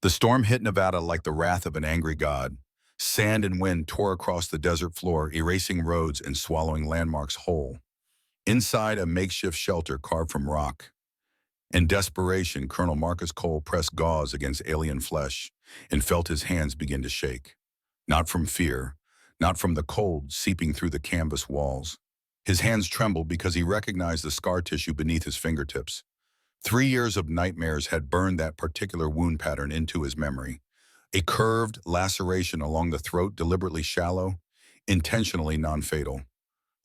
The storm hit Nevada like the wrath of an angry god. Sand and wind tore across the desert floor, erasing roads and swallowing landmarks whole. Inside a makeshift shelter carved from rock, in desperation, Colonel Marcus Cole pressed gauze against alien flesh and felt his hands begin to shake. Not from fear, not from the cold seeping through the canvas walls. His hands trembled because he recognized the scar tissue beneath his fingertips. 3 years of nightmares had burned that particular wound pattern into his memory. A curved laceration along the throat, deliberately shallow, intentionally non-fatal.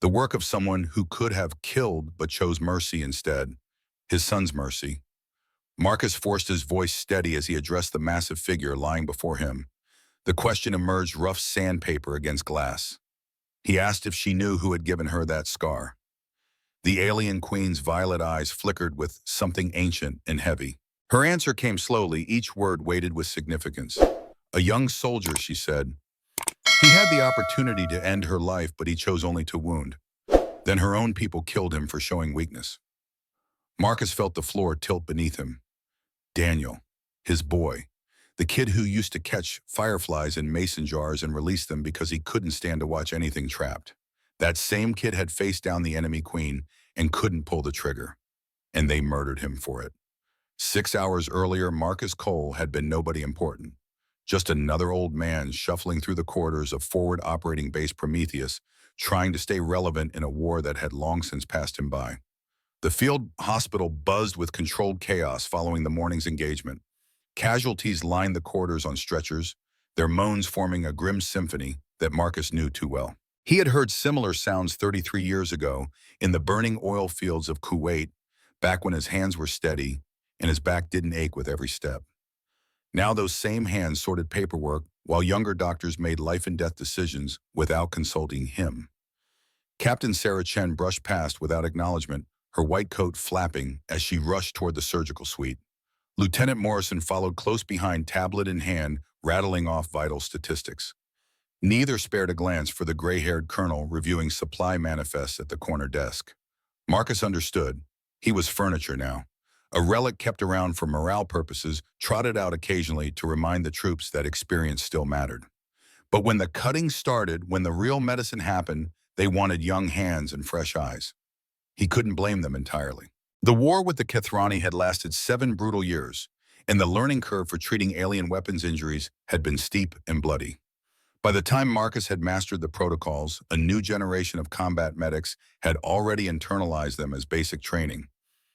The work of someone who could have killed but chose mercy instead. His son's mercy. Marcus forced his voice steady as he addressed the massive figure lying before him. The question emerged rough sandpaper against glass. He asked if she knew who had given her that scar. The alien queen's violet eyes flickered with something ancient and heavy. Her answer came slowly, each word weighted with significance. A young soldier, she said. He had the opportunity to end her life, but he chose only to wound. Then her own people killed him for showing weakness. Marcus felt the floor tilt beneath him. Daniel, his boy, the kid who used to catch fireflies in mason jars and release them because he couldn't stand to watch anything trapped. That same kid had faced down the enemy queen and couldn't pull the trigger. And they murdered him for it. 6 hours earlier, Marcus Cole had been nobody important. Just another old man shuffling through the corridors of Forward Operating Base Prometheus, trying to stay relevant in a war that had long since passed him by. The field hospital buzzed with controlled chaos following the morning's engagement. Casualties lined the corridors on stretchers, their moans forming a grim symphony that Marcus knew too well. He had heard similar sounds 33 years ago in the burning oil fields of Kuwait, back when his hands were steady and his back didn't ache with every step. Now those same hands sorted paperwork while younger doctors made life and death decisions without consulting him. Captain Sarah Chen brushed past without acknowledgement, her white coat flapping as she rushed toward the surgical suite. Lieutenant Morrison followed close behind, tablet in hand, rattling off vital statistics. Neither spared a glance for the gray-haired colonel reviewing supply manifests at the corner desk. Marcus understood. He was furniture now. A relic kept around for morale purposes, trotted out occasionally to remind the troops that experience still mattered. But when the cutting started, when the real medicine happened, they wanted young hands and fresh eyes. He couldn't blame them entirely. The war with the Kethrani had lasted 7 brutal years, and the learning curve for treating alien weapons injuries had been steep and bloody. By the time Marcus had mastered the protocols, a new generation of combat medics had already internalized them as basic training.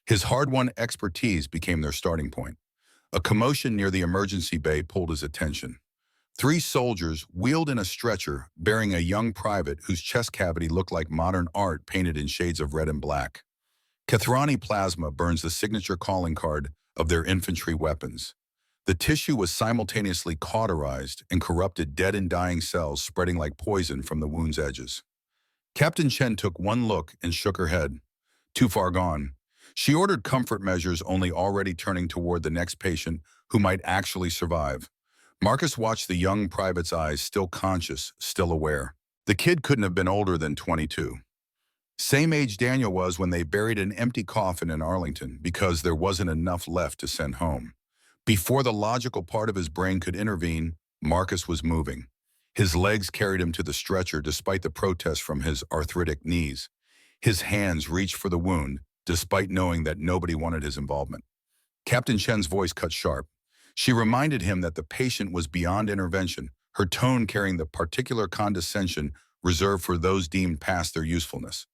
His hard-won expertise became their starting point. A commotion near the emergency bay pulled his attention. 3 soldiers wheeled in a stretcher, bearing a young private whose chest cavity looked like modern art painted in shades of red and black. Kethrani plasma burns the signature calling card of their infantry weapons. The tissue was simultaneously cauterized and corrupted, dead and dying cells spreading like poison from the wound's edges. Captain Chen took one look and shook her head. Too far gone. She ordered comfort measures, only already turning toward the next patient who might actually survive. Marcus watched the young private's eyes, still conscious, still aware. The kid couldn't have been older than 22. Same age Daniel was when they buried an empty coffin in Arlington because there wasn't enough left to send home. Before the logical part of his brain could intervene, Marcus was moving. His legs carried him to the stretcher despite the protest from his arthritic knees. His hands reached for the wound, despite knowing that nobody wanted his involvement. Captain Chen's voice cut sharp. She reminded him that the patient was beyond intervention, her tone carrying the particular condescension reserved for those deemed past their usefulness.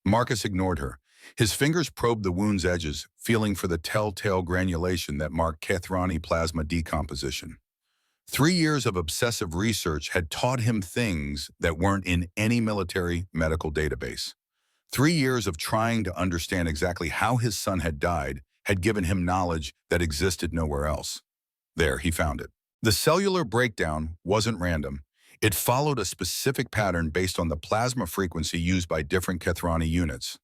Marcus ignored her. His fingers probed the wound's edges, feeling for the telltale granulation that marked Kethrani plasma decomposition. 3 years of obsessive research had taught him things that weren't in any military medical database. 3 years of trying to understand exactly how his son had died had given him knowledge that existed nowhere else. There, he found it. The cellular breakdown wasn't random. It followed a specific pattern based on the plasma frequency used by different Kethrani units.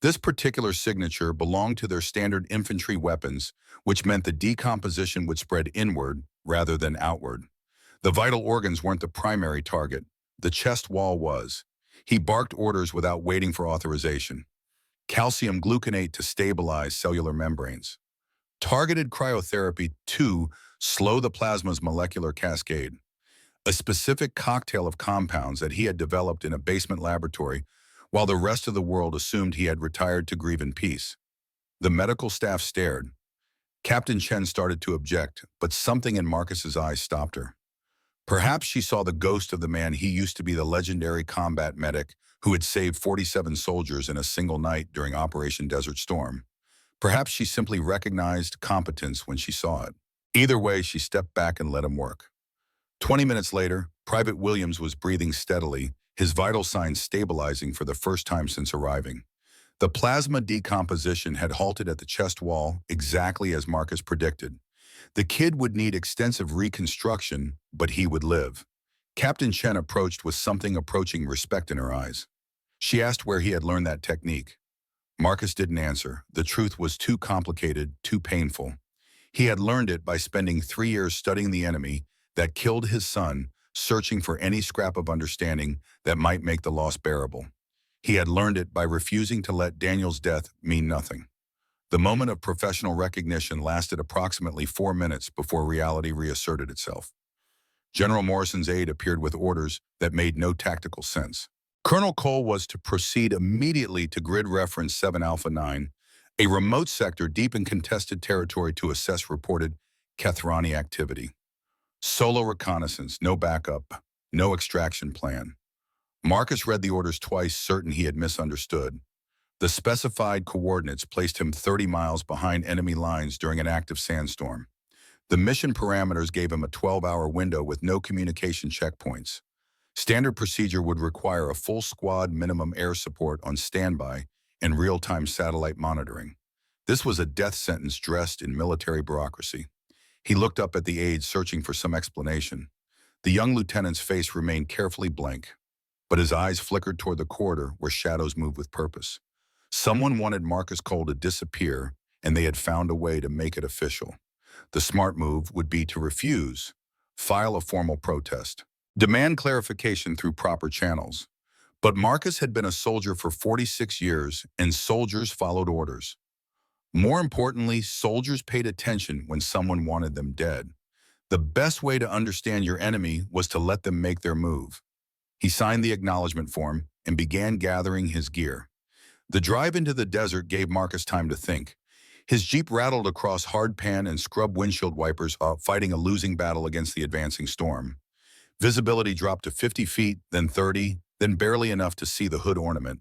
This particular signature belonged to their standard infantry weapons, which meant the decomposition would spread inward rather than outward. The vital organs weren't the primary target. The chest wall was. He barked orders without waiting for authorization. Calcium gluconate to stabilize cellular membranes. Targeted cryotherapy, too, slow the plasma's molecular cascade, a specific cocktail of compounds that he had developed in a basement laboratory while the rest of the world assumed he had retired to grieve in peace. The medical staff stared. Captain Chen started to object, but something in Marcus's eyes stopped her. Perhaps she saw the ghost of the man he used to be, the legendary combat medic who had saved 47 soldiers in a single night during Operation Desert Storm. Perhaps she simply recognized competence when she saw it. Either way, she stepped back and let him work. 20 minutes later, Private Williams was breathing steadily, his vital signs stabilizing for the first time since arriving. The plasma decomposition had halted at the chest wall, exactly as Marcus predicted. The kid would need extensive reconstruction, but he would live. Captain Chen approached with something approaching respect in her eyes. She asked where he had learned that technique. Marcus didn't answer. The truth was too complicated, too painful. He had learned it by spending 3 years studying the enemy that killed his son, searching for any scrap of understanding that might make the loss bearable. He had learned it by refusing to let Daniel's death mean nothing. The moment of professional recognition lasted approximately 4 minutes before reality reasserted itself. General Morrison's aide appeared with orders that made no tactical sense. Colonel Cole was to proceed immediately to Grid Reference 7 Alpha 9, a remote sector deep in contested territory, to assess reported Kethrani activity. Solo reconnaissance, no backup, no extraction plan. Marcus read the orders twice, certain he had misunderstood. The specified coordinates placed him 30 miles behind enemy lines during an active sandstorm. The mission parameters gave him a 12-hour window with no communication checkpoints. Standard procedure would require a full squad minimum air support on standby and real-time satellite monitoring. This was a death sentence dressed in military bureaucracy. He looked up at the aide, searching for some explanation. The young lieutenant's face remained carefully blank, but his eyes flickered toward the corridor where shadows moved with purpose. Someone wanted Marcus Cole to disappear, and they had found a way to make it official. The smart move would be to refuse, file a formal protest, demand clarification through proper channels. But Marcus had been a soldier for 46 years, and soldiers followed orders. More importantly, soldiers paid attention when someone wanted them dead. The best way to understand your enemy was to let them make their move. He signed the acknowledgement form and began gathering his gear. The drive into the desert gave Marcus time to think. His Jeep rattled across hard pan and scrub windshield wipers, fighting a losing battle against the advancing storm. Visibility dropped to 50 feet, then 30, then barely enough to see the hood ornament.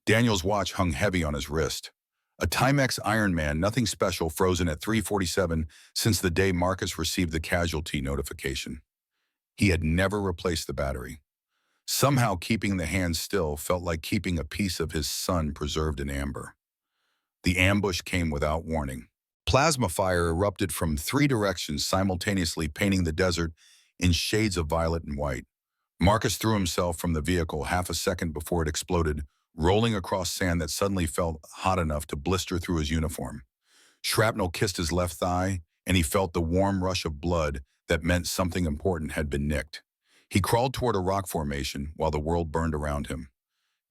Daniel's watch hung heavy on his wrist. A Timex Ironman, nothing special, frozen at 3:47 since the day Marcus received the casualty notification. He had never replaced the battery. Somehow keeping the hand still felt like keeping a piece of his son preserved in amber. The ambush came without warning. Plasma fire erupted from 3 directions, simultaneously painting the desert in shades of violet and white. Marcus threw himself from the vehicle half a second before it exploded, rolling across sand that suddenly felt hot enough to blister through his uniform. Shrapnel kissed his left thigh, and he felt the warm rush of blood that meant something important had been nicked. He crawled toward a rock formation while the world burned around him.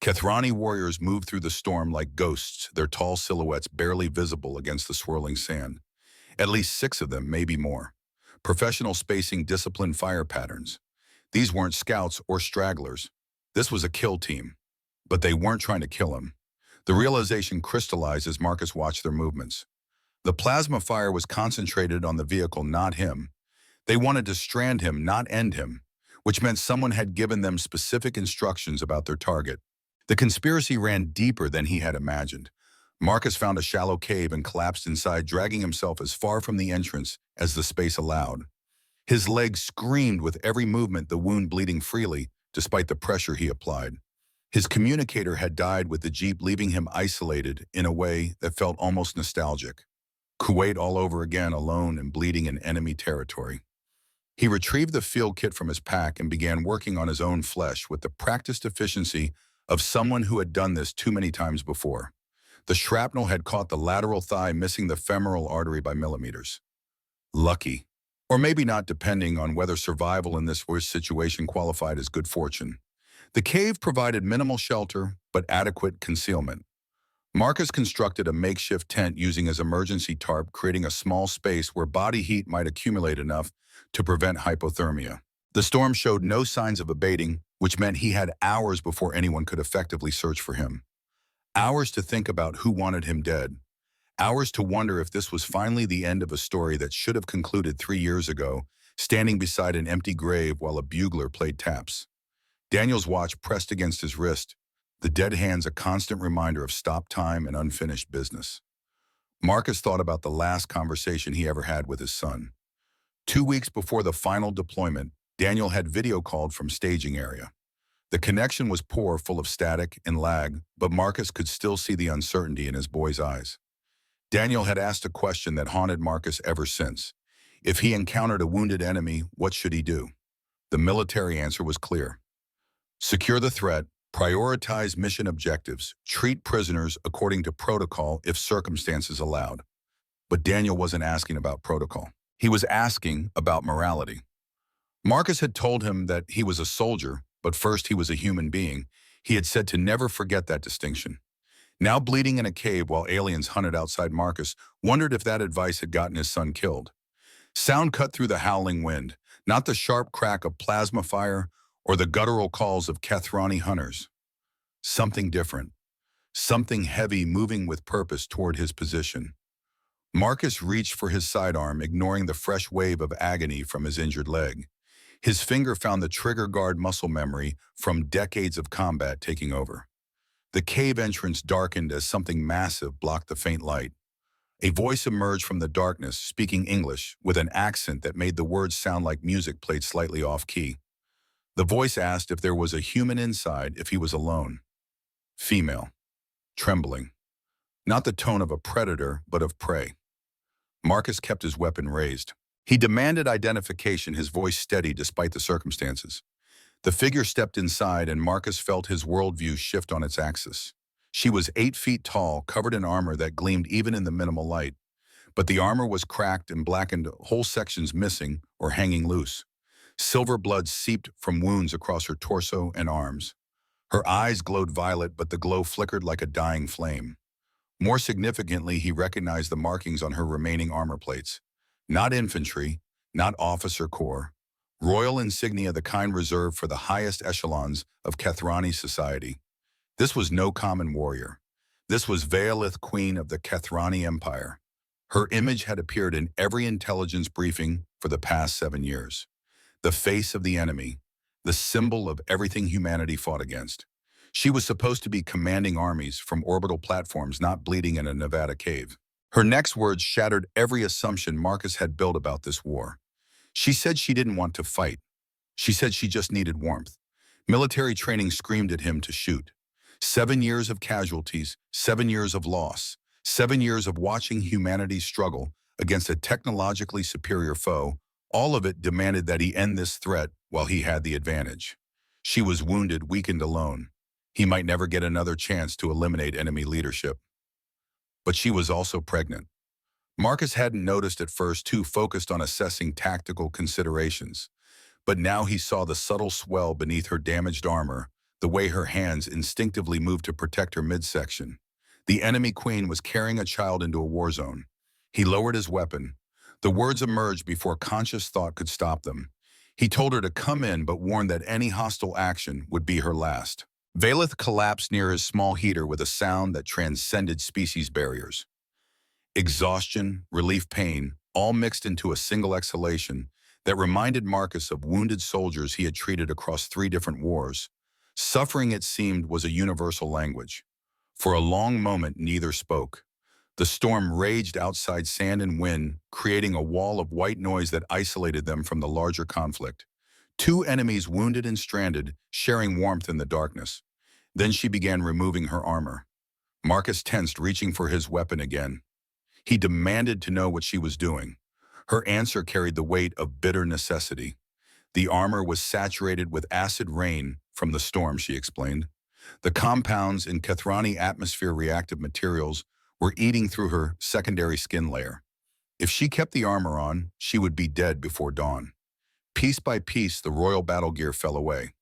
Kethrani warriors moved through the storm like ghosts, their tall silhouettes barely visible against the swirling sand. At least 6 of them, maybe more. Professional spacing, disciplined fire patterns. These weren't scouts or stragglers. This was a kill team. But they weren't trying to kill him. The realization crystallized as Marcus watched their movements. The plasma fire was concentrated on the vehicle, not him. They wanted to strand him, not end him, which meant someone had given them specific instructions about their target. The conspiracy ran deeper than he had imagined. Marcus found a shallow cave and collapsed inside, dragging himself as far from the entrance as the space allowed. His legs screamed with every movement, the wound bleeding freely, despite the pressure he applied. His communicator had died with the Jeep, leaving him isolated in a way that felt almost nostalgic. Kuwait all over again, alone and bleeding in enemy territory. He retrieved the field kit from his pack and began working on his own flesh with the practiced efficiency of someone who had done this too many times before. The shrapnel had caught the lateral thigh, missing the femoral artery by millimeters. Lucky. Or maybe not, depending on whether survival in this worst situation qualified as good fortune. The cave provided minimal shelter, but adequate concealment. Marcus constructed a makeshift tent using his emergency tarp, creating a small space where body heat might accumulate enough to prevent hypothermia. The storm showed no signs of abating, which meant he had hours before anyone could effectively search for him. Hours to think about who wanted him dead. Hours to wonder if this was finally the end of a story that should have concluded 3 years ago, standing beside an empty grave while a bugler played taps. Daniel's watch pressed against his wrist, the dead hands a constant reminder of stop time and unfinished business. Marcus thought about the last conversation he ever had with his son. 2 weeks before the final deployment, Daniel had video called from staging area. The connection was poor, full of static and lag, but Marcus could still see the uncertainty in his boy's eyes. Daniel had asked a question that haunted Marcus ever since. If he encountered a wounded enemy, what should he do? The military answer was clear. Secure the threat, prioritize mission objectives, treat prisoners according to protocol if circumstances allowed. But Daniel wasn't asking about protocol. He was asking about morality. Marcus had told him that he was a soldier, but first he was a human being. He had said to never forget that distinction. Now bleeding in a cave while aliens hunted outside, Marcus wondered if that advice had gotten his son killed. Sound cut through the howling wind, not the sharp crack of plasma fire or the guttural calls of Kethrani hunters. Something different. Something heavy moving with purpose toward his position. Marcus reached for his sidearm, ignoring the fresh wave of agony from his injured leg. His finger found the trigger guard muscle memory from decades of combat taking over. The cave entrance darkened as something massive blocked the faint light. A voice emerged from the darkness, speaking English, with an accent that made the words sound like music played slightly off-key. The voice asked if there was a human inside, if he was alone. Female. Trembling. Not the tone of a predator, but of prey. Marcus kept his weapon raised. He demanded identification, his voice steady despite the circumstances. The figure stepped inside, and Marcus felt his worldview shift on its axis. She was 8 feet tall, covered in armor that gleamed even in the minimal light. But the armor was cracked and blackened, whole sections missing or hanging loose. Silver blood seeped from wounds across her torso and arms. Her eyes glowed violet, but the glow flickered like a dying flame. More significantly, he recognized the markings on her remaining armor plates. Not infantry, not officer corps. Royal insignia, the kind reserved for the highest echelons of Kethrani society. This was no common warrior. This was Veilith, queen of the Kethrani Empire. Her image had appeared in every intelligence briefing for the past 7 years. The face of the enemy, the symbol of everything humanity fought against. She was supposed to be commanding armies from orbital platforms, not bleeding in a Nevada cave. Her next words shattered every assumption Marcus had built about this war. She said she didn't want to fight. She said she just needed warmth. Military training screamed at him to shoot. 7 years of casualties, 7 years of loss, 7 years of watching humanity struggle against a technologically superior foe. All of it demanded that he end this threat while he had the advantage. She was wounded, weakened, alone. He might never get another chance to eliminate enemy leadership. But she was also pregnant. Marcus hadn't noticed at first, too focused on assessing tactical considerations. But now he saw the subtle swell beneath her damaged armor, the way her hands instinctively moved to protect her midsection. The enemy queen was carrying a child into a war zone. He lowered his weapon. The words emerged before conscious thought could stop them. He told her to come in, but warned that any hostile action would be her last. Veilith collapsed near his small heater with a sound that transcended species barriers. Exhaustion, relief, pain, all mixed into a single exhalation that reminded Marcus of wounded soldiers he had treated across 3 different wars. Suffering, it seemed, was a universal language. For a long moment, neither spoke. The storm raged outside, sand and wind, creating a wall of white noise that isolated them from the larger conflict. 2 enemies, wounded and stranded, sharing warmth in the darkness. Then she began removing her armor. Marcus tensed, reaching for his weapon again. He demanded to know what she was doing. Her answer carried the weight of bitter necessity. The armor was saturated with acid rain from the storm, she explained. The compounds in Kethrani atmosphere, reactive materials, were eating through her secondary skin layer. If she kept the armor on, she would be dead before dawn. Piece by piece, the royal battle gear fell away.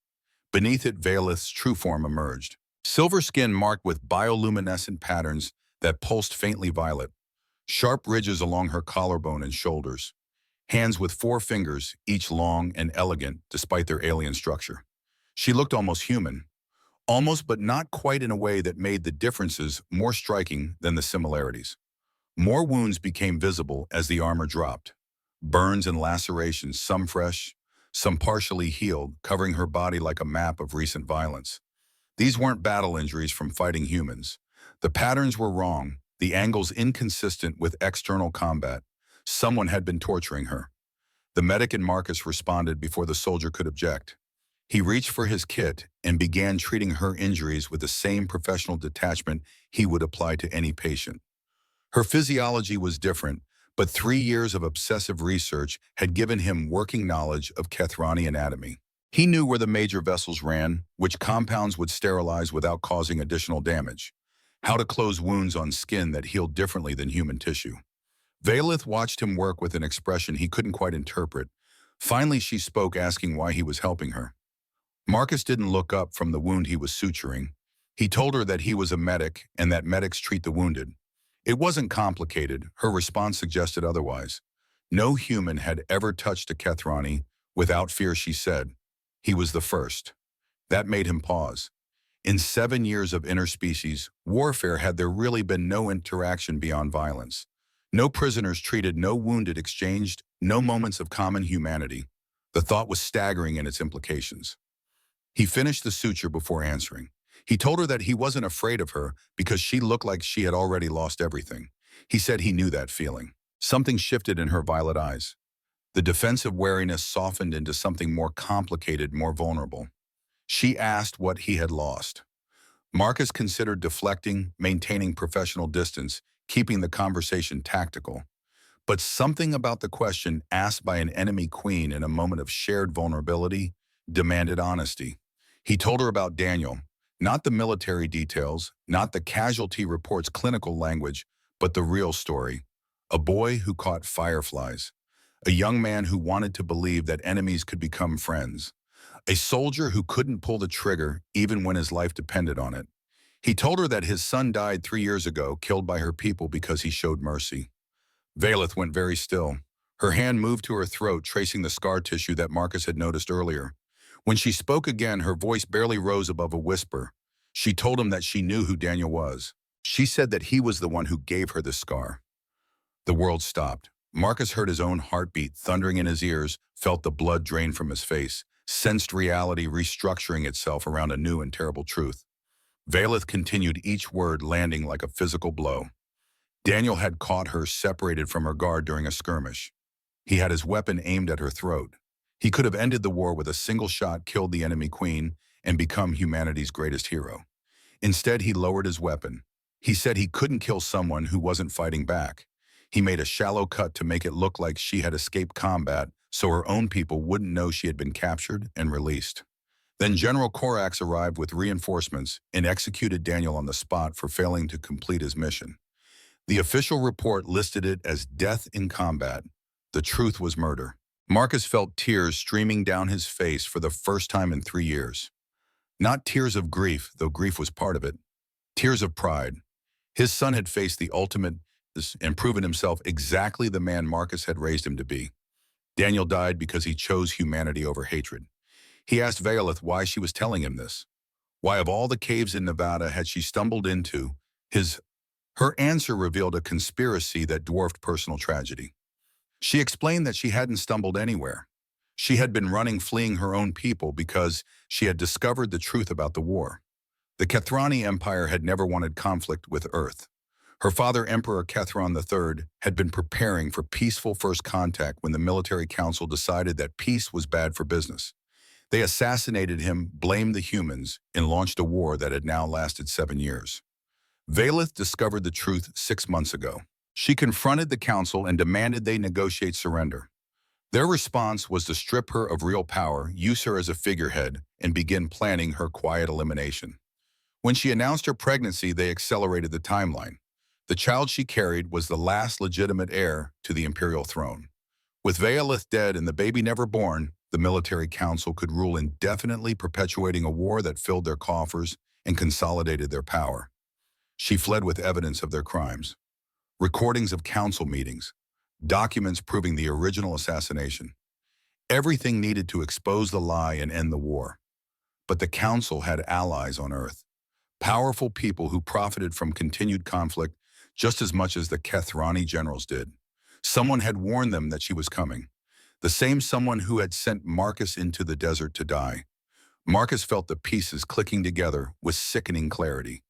Beneath it, Veilith's true form emerged. Silver skin marked with bioluminescent patterns that pulsed faintly violet. Sharp ridges along her collarbone and shoulders. Hands with 4 fingers, each long and elegant despite their alien structure. She looked almost human. Almost, but not quite, in a way that made the differences more striking than the similarities. More wounds became visible as the armor dropped. Burns and lacerations, some fresh, some partially healed, covering her body like a map of recent violence. These weren't battle injuries from fighting humans. The patterns were wrong, the angles inconsistent with external combat. Someone had been torturing her. The medic and Marcus responded before the soldier could object. He reached for his kit and began treating her injuries with the same professional detachment he would apply to any patient. Her physiology was different, but 3 years of obsessive research had given him working knowledge of Kethrani anatomy. He knew where the major vessels ran, which compounds would sterilize without causing additional damage, how to close wounds on skin that healed differently than human tissue. Valith watched him work with an expression he couldn't quite interpret. Finally, she spoke, asking why he was helping her. Marcus didn't look up from the wound he was suturing. He told her that he was a medic and that medics treat the wounded. It wasn't complicated. Her response suggested otherwise. No human had ever touched a Kethrani without fear, she said. He was the first. That made him pause. In 7 years of interspecies warfare, had there really been no interaction beyond violence? No prisoners treated, no wounded exchanged, no moments of common humanity. The thought was staggering in its implications. He finished the suture before answering. He told her that he wasn't afraid of her because she looked like she had already lost everything. He said he knew that feeling. Something shifted in her violet eyes. The defensive wariness softened into something more complicated, more vulnerable. She asked what he had lost. Marcus considered deflecting, maintaining professional distance, keeping the conversation tactical. But something about the question, asked by an enemy queen in a moment of shared vulnerability, demanded honesty. He told her about Daniel, not the military details, not the casualty report's clinical language, but the real story. A boy who caught fireflies. A young man who wanted to believe that enemies could become friends. A soldier who couldn't pull the trigger even when his life depended on it. He told her that his son died 3 years ago, killed by her people because he showed mercy. Valith went very still. Her hand moved to her throat, tracing the scar tissue that Marcus had noticed earlier. When she spoke again, her voice barely rose above a whisper. She told him that she knew who Daniel was. She said that he was the one who gave her the scar. The world stopped. Marcus heard his own heartbeat thundering in his ears, felt the blood drain from his face, sensed reality restructuring itself around a new and terrible truth. Valith continued, each word landing like a physical blow. Daniel had caught her separated from her guard during a skirmish. He had his weapon aimed at her throat. He could have ended the war with a single shot, killed the enemy queen, and become humanity's greatest hero. Instead, he lowered his weapon. He said he couldn't kill someone who wasn't fighting back. He made a shallow cut to make it look like she had escaped combat so her own people wouldn't know she had been captured and released. Then General Korax arrived with reinforcements and executed Daniel on the spot for failing to complete his mission. The official report listed it as death in combat. The truth was murder. Marcus felt tears streaming down his face for the first time in 3 years. Not tears of grief, though grief was part of it. Tears of pride. His son had faced the ultimate and proven himself exactly the man Marcus had raised him to be. Daniel died because he chose humanity over hatred. He asked Valith why she was telling him this. Why, of all the caves in Nevada, had she stumbled into her answer revealed a conspiracy that dwarfed personal tragedy. She explained that she hadn't stumbled anywhere. She had been running, fleeing her own people because she had discovered the truth about the war. The Kethrani Empire had never wanted conflict with Earth. Her father, Emperor Kethron III, had been preparing for peaceful first contact when the military council decided that peace was bad for business. They assassinated him, blamed the humans, and launched a war that had now lasted 7 years. Valith discovered the truth 6 months ago. She confronted the council and demanded they negotiate surrender. Their response was to strip her of real power, use her as a figurehead, and begin planning her quiet elimination. When she announced her pregnancy, they accelerated the timeline. The child she carried was the last legitimate heir to the imperial throne. With Valith dead and the baby never born, the military council could rule indefinitely, perpetuating a war that filled their coffers and consolidated their power. She fled with evidence of their crimes, recordings of council meetings, documents proving the original assassination. Everything needed to expose the lie and end the war. But the council had allies on Earth, powerful people who profited from continued conflict just as much as the Kethrani generals did. Someone had warned them that she was coming, the same someone who had sent Marcus into the desert to die. Marcus felt the pieces clicking together with sickening clarity.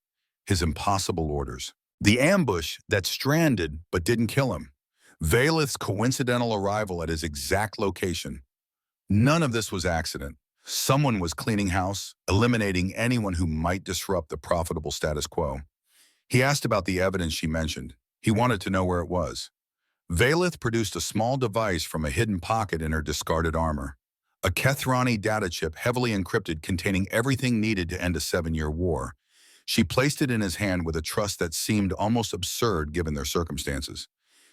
His impossible orders. The ambush that stranded but didn't kill him. Valeth's coincidental arrival at his exact location. None of this was accident. Someone was cleaning house, eliminating anyone who might disrupt the profitable status quo. He asked about the evidence she mentioned. He wanted to know where it was. Valeth produced a small device from a hidden pocket in her discarded armor. A Kethrani data chip heavily encrypted containing everything needed to end a 7-year war. She placed it in his hand with a trust that seemed almost absurd given their circumstances.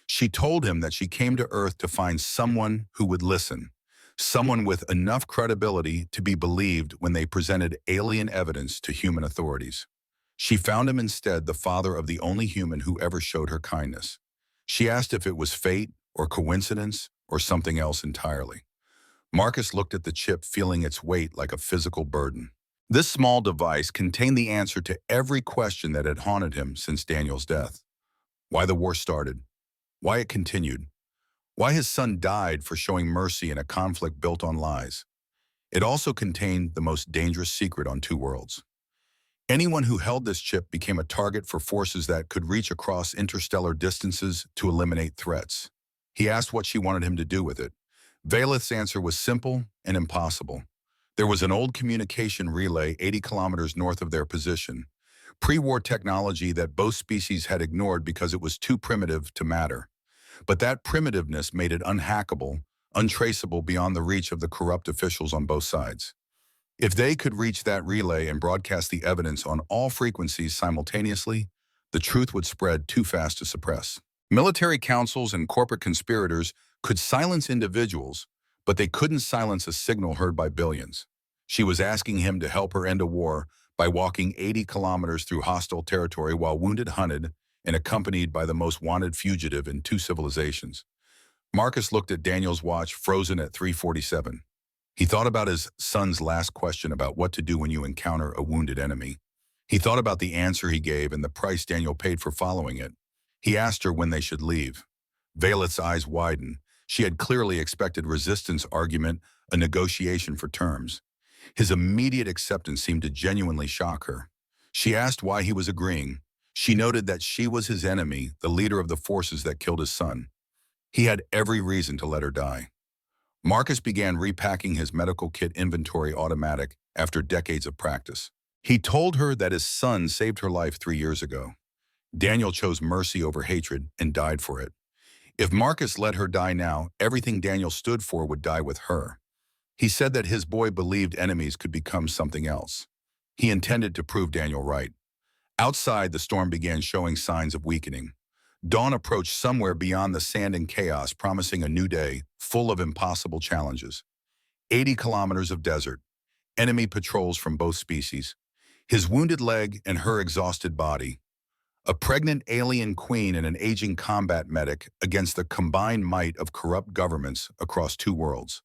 She told him that she came to Earth to find someone who would listen, someone with enough credibility to be believed when they presented alien evidence to human authorities. She found him instead the father of the only human who ever showed her kindness. She asked if it was fate or coincidence or something else entirely. Marcus looked at the chip, feeling its weight like a physical burden. This small device contained the answer to every question that had haunted him since Daniel's death. Why the war started, why it continued, why his son died for showing mercy in a conflict built on lies. It also contained the most dangerous secret on two worlds. Anyone who held this chip became a target for forces that could reach across interstellar distances to eliminate threats. He asked what she wanted him to do with it. Valeth's answer was simple and impossible. There was an old communication relay 80 kilometers north of their position, pre-war technology that both species had ignored because it was too primitive to matter. But that primitiveness made it unhackable, untraceable beyond the reach of the corrupt officials on both sides. If they could reach that relay and broadcast the evidence on all frequencies simultaneously, the truth would spread too fast to suppress. Military councils and corporate conspirators could silence individuals, but they couldn't silence a signal heard by billions. She was asking him to help her end a war by walking 80 kilometers through hostile territory while wounded, hunted, and accompanied by the most wanted fugitive in two civilizations. Marcus looked at Daniel's watch, frozen at 3:47. He thought about his son's last question about what to do when you encounter a wounded enemy. He thought about the answer he gave and the price Daniel paid for following it. He asked her when they should leave. Valeth's eyes widened. She had clearly expected resistance argument, a negotiation for terms. His immediate acceptance seemed to genuinely shock her. She asked why he was agreeing. She noted that she was his enemy, the leader of the forces that killed his son. He had every reason to let her die. Marcus began repacking his medical kit inventory automatic after decades of practice. He told her that his son saved her life 3 years ago. Daniel chose mercy over hatred and died for it. If Marcus let her die now, everything Daniel stood for would die with her. He said that his boy believed enemies could become something else. He intended to prove Daniel right. Outside, the storm began showing signs of weakening. Dawn approached somewhere beyond the sand and chaos, promising a new day, full of impossible challenges. 80 kilometers of desert, enemy patrols from both species, his wounded leg and her exhausted body. A pregnant alien queen and an aging combat medic against the combined might of corrupt governments across two worlds.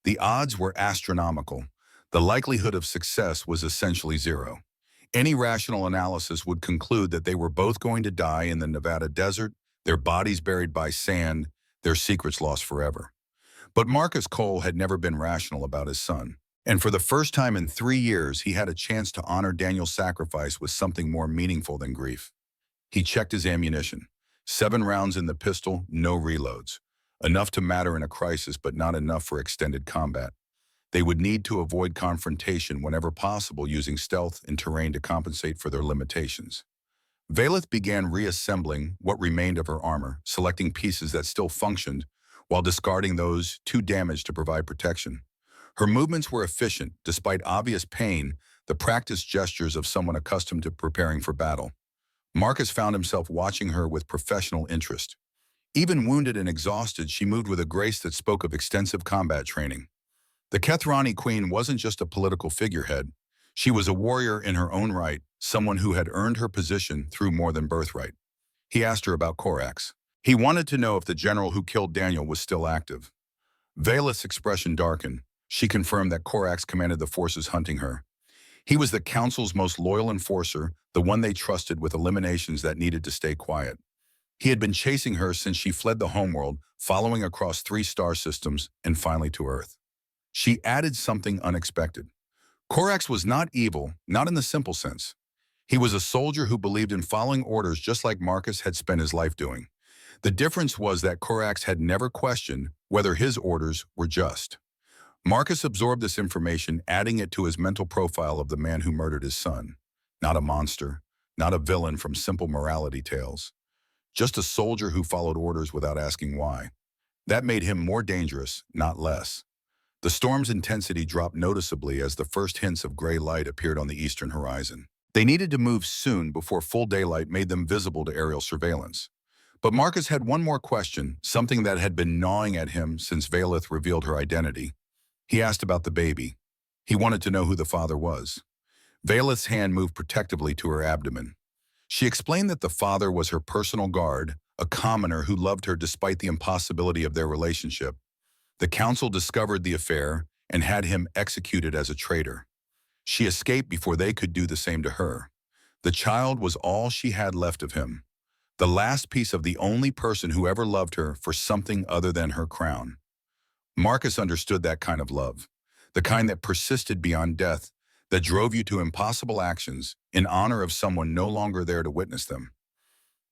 The odds were astronomical. The likelihood of success was essentially zero. Any rational analysis would conclude that they were both going to die in the Nevada desert, their bodies buried by sand, their secrets lost forever. But Marcus Cole had never been rational about his son. And for the first time in 3 years, he had a chance to honor Daniel's sacrifice with something more meaningful than grief. He checked his ammunition. 7 rounds in the pistol, no reloads. Enough to matter in a crisis, but not enough for extended combat. They would need to avoid confrontation whenever possible, using stealth and terrain to compensate for their limitations. Valeth began reassembling what remained of her armor, selecting pieces that still functioned, while discarding those too damaged to provide protection. Her movements were efficient, despite obvious pain, the practiced gestures of someone accustomed to preparing for battle. Marcus found himself watching her with professional interest. Even wounded and exhausted, she moved with a grace that spoke of extensive combat training. The Kethrani queen wasn't just a political figurehead. She was a warrior in her own right, someone who had earned her position through more than birthright. He asked her about Korax. He wanted to know if the general who killed Daniel was still active. Valeth's expression darkened. She confirmed that Korax commanded the forces hunting her. He was the Council's most loyal enforcer, the one they trusted with eliminations that needed to stay quiet. He had been chasing her since she fled the homeworld, following across 3 star systems and finally to Earth. She added something unexpected. Korax was not evil, not in the simple sense. He was a soldier who believed in following orders just like Marcus had spent his life doing. The difference was that Korax had never questioned whether his orders were just. Marcus absorbed this information, adding it to his mental profile of the man who murdered his son. Not a monster, not a villain from simple morality tales. Just a soldier who followed orders without asking why. That made him more dangerous, not less. The storm's intensity dropped noticeably as the first hints of gray light appeared on the eastern horizon. They needed to move soon before full daylight made them visible to aerial surveillance. But Marcus had one more question, something that had been gnawing at him since Valeth revealed her identity. He asked about the baby. He wanted to know who the father was. Valeth's hand moved protectively to her abdomen. She explained that the father was her personal guard, a commoner who loved her despite the impossibility of their relationship. The council discovered the affair and had him executed as a traitor. She escaped before they could do the same to her. The child was all she had left of him. The last piece of the only person who ever loved her for something other than her crown. Marcus understood that kind of love, the kind that persisted beyond death, that drove you to impossible actions in honor of someone no longer there to witness them.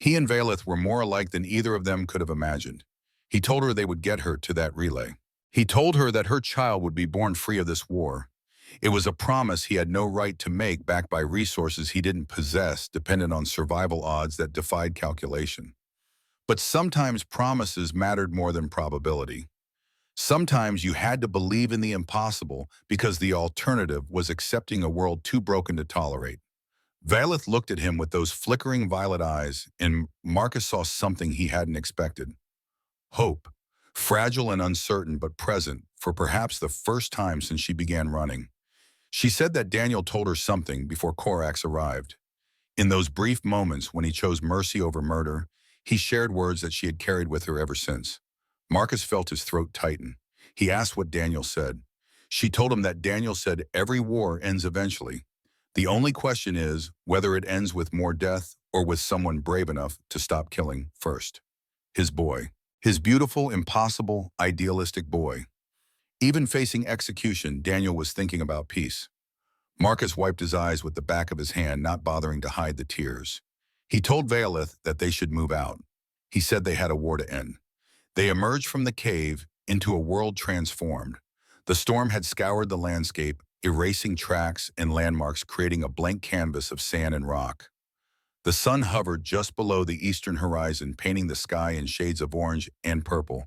He and Valeth were more alike than either of them could have imagined. He told her they would get her to that relay. He told her that her child would be born free of this war. It was a promise he had no right to make, backed by resources he didn't possess, dependent on survival odds that defied calculation. But sometimes promises mattered more than probability. Sometimes you had to believe in the impossible because the alternative was accepting a world too broken to tolerate. Valeth looked at him with those flickering violet eyes, and Marcus saw something he hadn't expected. Hope, fragile and uncertain but present for perhaps the first time since she began running. She said that Daniel told her something before Korax arrived. In those brief moments when he chose mercy over murder, he shared words that she had carried with her ever since. Marcus felt his throat tighten. He asked what Daniel said. She told him that Daniel said every war ends eventually. The only question is whether it ends with more death or with someone brave enough to stop killing first. His boy. His beautiful, impossible, idealistic boy. Even facing execution, Daniel was thinking about peace. Marcus wiped his eyes with the back of his hand, not bothering to hide the tears. He told Valeth that they should move out. He said they had a war to end. They emerged from the cave into a world transformed. The storm had scoured the landscape, erasing tracks and landmarks, creating a blank canvas of sand and rock. The sun hovered just below the eastern horizon, painting the sky in shades of orange and purple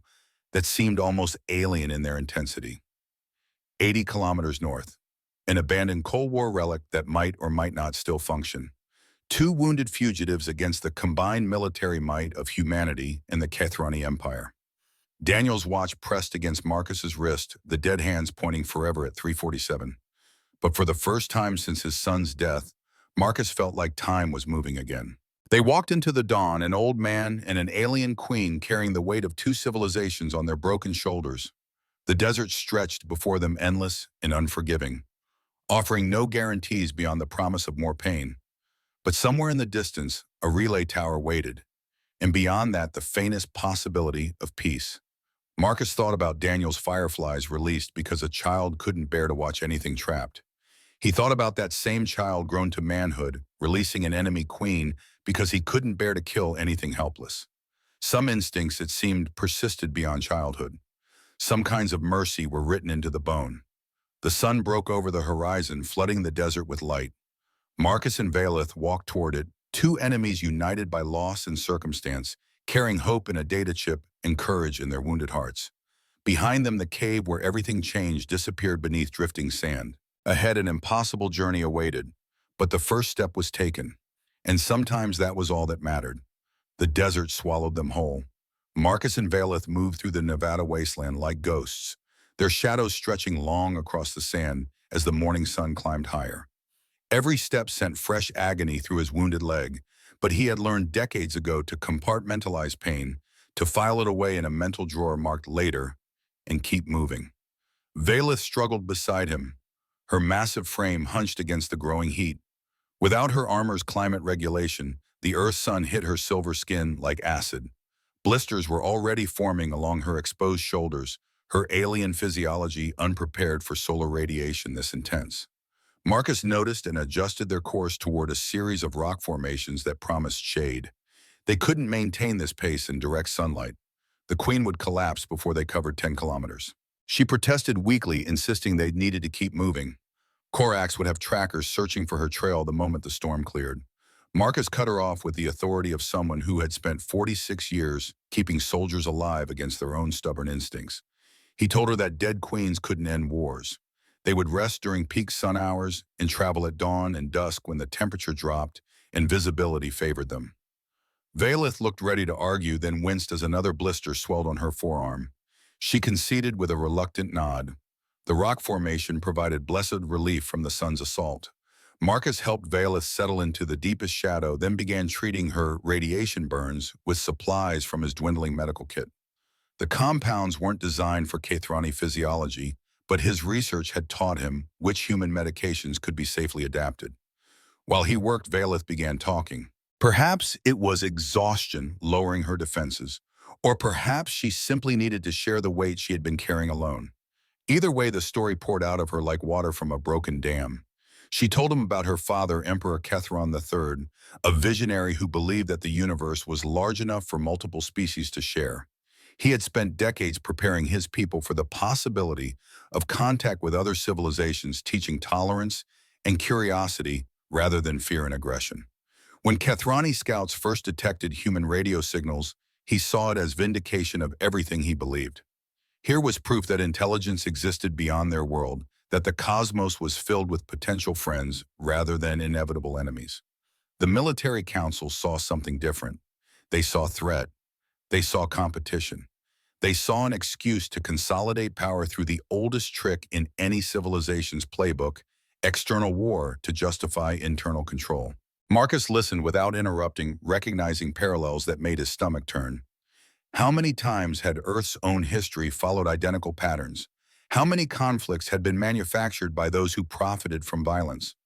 that seemed almost alien in their intensity. 80 kilometers north, an abandoned Cold War relic that might or might not still function. 2 wounded fugitives against the combined military might of humanity and the Kethrani Empire. Daniel's watch pressed against Marcus's wrist, the dead hands pointing forever at 3:47. But for the first time since his son's death, Marcus felt like time was moving again. They walked into the dawn, an old man and an alien queen carrying the weight of 2 civilizations on their broken shoulders. The desert stretched before them, endless and unforgiving, offering no guarantees beyond the promise of more pain. But somewhere in the distance, a relay tower waited, and beyond that, the faintest possibility of peace. Marcus thought about Daniel's fireflies released because a child couldn't bear to watch anything trapped. He thought about that same child grown to manhood, releasing an enemy queen because he couldn't bear to kill anything helpless. Some instincts, it seemed, persisted beyond childhood. Some kinds of mercy were written into the bone. The sun broke over the horizon, flooding the desert with light. Marcus and Valeth walked toward it, 2 enemies united by loss and circumstance, carrying hope in a data chip and courage in their wounded hearts. Behind them, the cave where everything changed disappeared beneath drifting sand. Ahead, an impossible journey awaited, but the first step was taken, and sometimes that was all that mattered. The desert swallowed them whole. Marcus and Valeth moved through the Nevada wasteland like ghosts, their shadows stretching long across the sand as the morning sun climbed higher. Every step sent fresh agony through his wounded leg, but he had learned decades ago to compartmentalize pain, to file it away in a mental drawer marked later, and keep moving. Valeth struggled beside him, her massive frame hunched against the growing heat. Without her armor's climate regulation, the Earth's sun hit her silver skin like acid. Blisters were already forming along her exposed shoulders, her alien physiology unprepared for solar radiation this intense. Marcus noticed and adjusted their course toward a series of rock formations that promised shade. They couldn't maintain this pace in direct sunlight. The Queen would collapse before they covered 10 kilometers. She protested weakly, insisting they needed to keep moving. Korax would have trackers searching for her trail the moment the storm cleared. Marcus cut her off with the authority of someone who had spent 46 years keeping soldiers alive against their own stubborn instincts. He told her that dead queens couldn't end wars. They would rest during peak sun hours and travel at dawn and dusk when the temperature dropped and visibility favored them. Valeth looked ready to argue, then winced as another blister swelled on her forearm. She conceded with a reluctant nod. The rock formation provided blessed relief from the sun's assault. Marcus helped Valeth settle into the deepest shadow, then began treating her radiation burns with supplies from his dwindling medical kit. The compounds weren't designed for Kathrani physiology, but his research had taught him which human medications could be safely adapted. While he worked, Valeth began talking. Perhaps it was exhaustion lowering her defenses, or perhaps she simply needed to share the weight she had been carrying alone. Either way, the story poured out of her like water from a broken dam. She told him about her father, Emperor Kethron III, a visionary who believed that the universe was large enough for multiple species to share. He had spent decades preparing his people for the possibility of contact with other civilizations, teaching tolerance and curiosity rather than fear and aggression. When Kethrani scouts first detected human radio signals, he saw it as vindication of everything he believed. Here was proof that intelligence existed beyond their world, that the cosmos was filled with potential friends rather than inevitable enemies. The military council saw something different. They saw threat. They saw competition. They saw an excuse to consolidate power through the oldest trick in any civilization's playbook, external war to justify internal control. Marcus listened without interrupting, recognizing parallels that made his stomach turn. How many times had Earth's own history followed identical patterns? How many conflicts had been manufactured by those who profited from violence?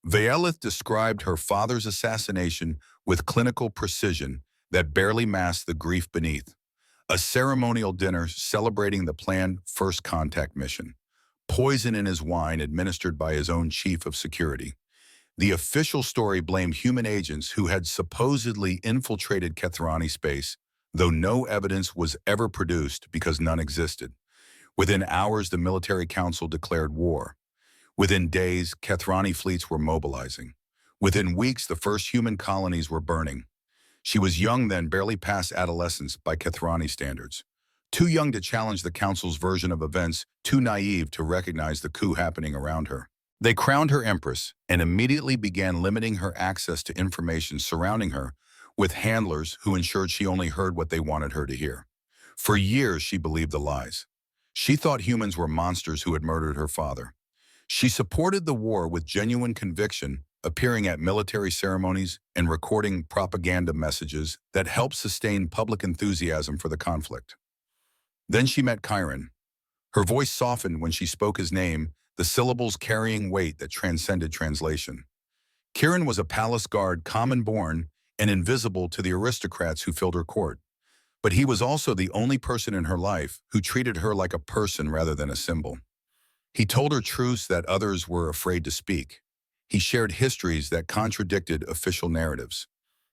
Valeth described her father's assassination with clinical precision that barely masked the grief beneath. A ceremonial dinner celebrating the planned first contact mission. Poison in his wine administered by his own chief of security. The official story blamed human agents who had supposedly infiltrated Kethrani space, though no evidence was ever produced because none existed. Within hours, the military council declared war. Within days, Kethrani fleets were mobilizing. Within weeks, the first human colonies were burning. She was young then, barely past adolescence by Kethrani standards. Too young to challenge the council's version of events, too naive to recognize the coup happening around her. They crowned her empress and immediately began limiting her access to information surrounding her with handlers who ensured she only heard what they wanted her to hear. For years, she believed the lies. She thought humans were monsters who had murdered her father. She supported the war with genuine conviction, appearing at military ceremonies and recording propaganda messages that helped sustain public enthusiasm for the conflict. Then she met Chiron. Her voice softened when she spoke his name, the syllables carrying weight that transcended translation. Chiron was a palace guard, common-born and invisible to the aristocrats who filled her court. But he was also the only person in her life who treated her like a person rather than a symbol. He told her truths that others were afraid to speak. He shared histories that contradicted official narratives.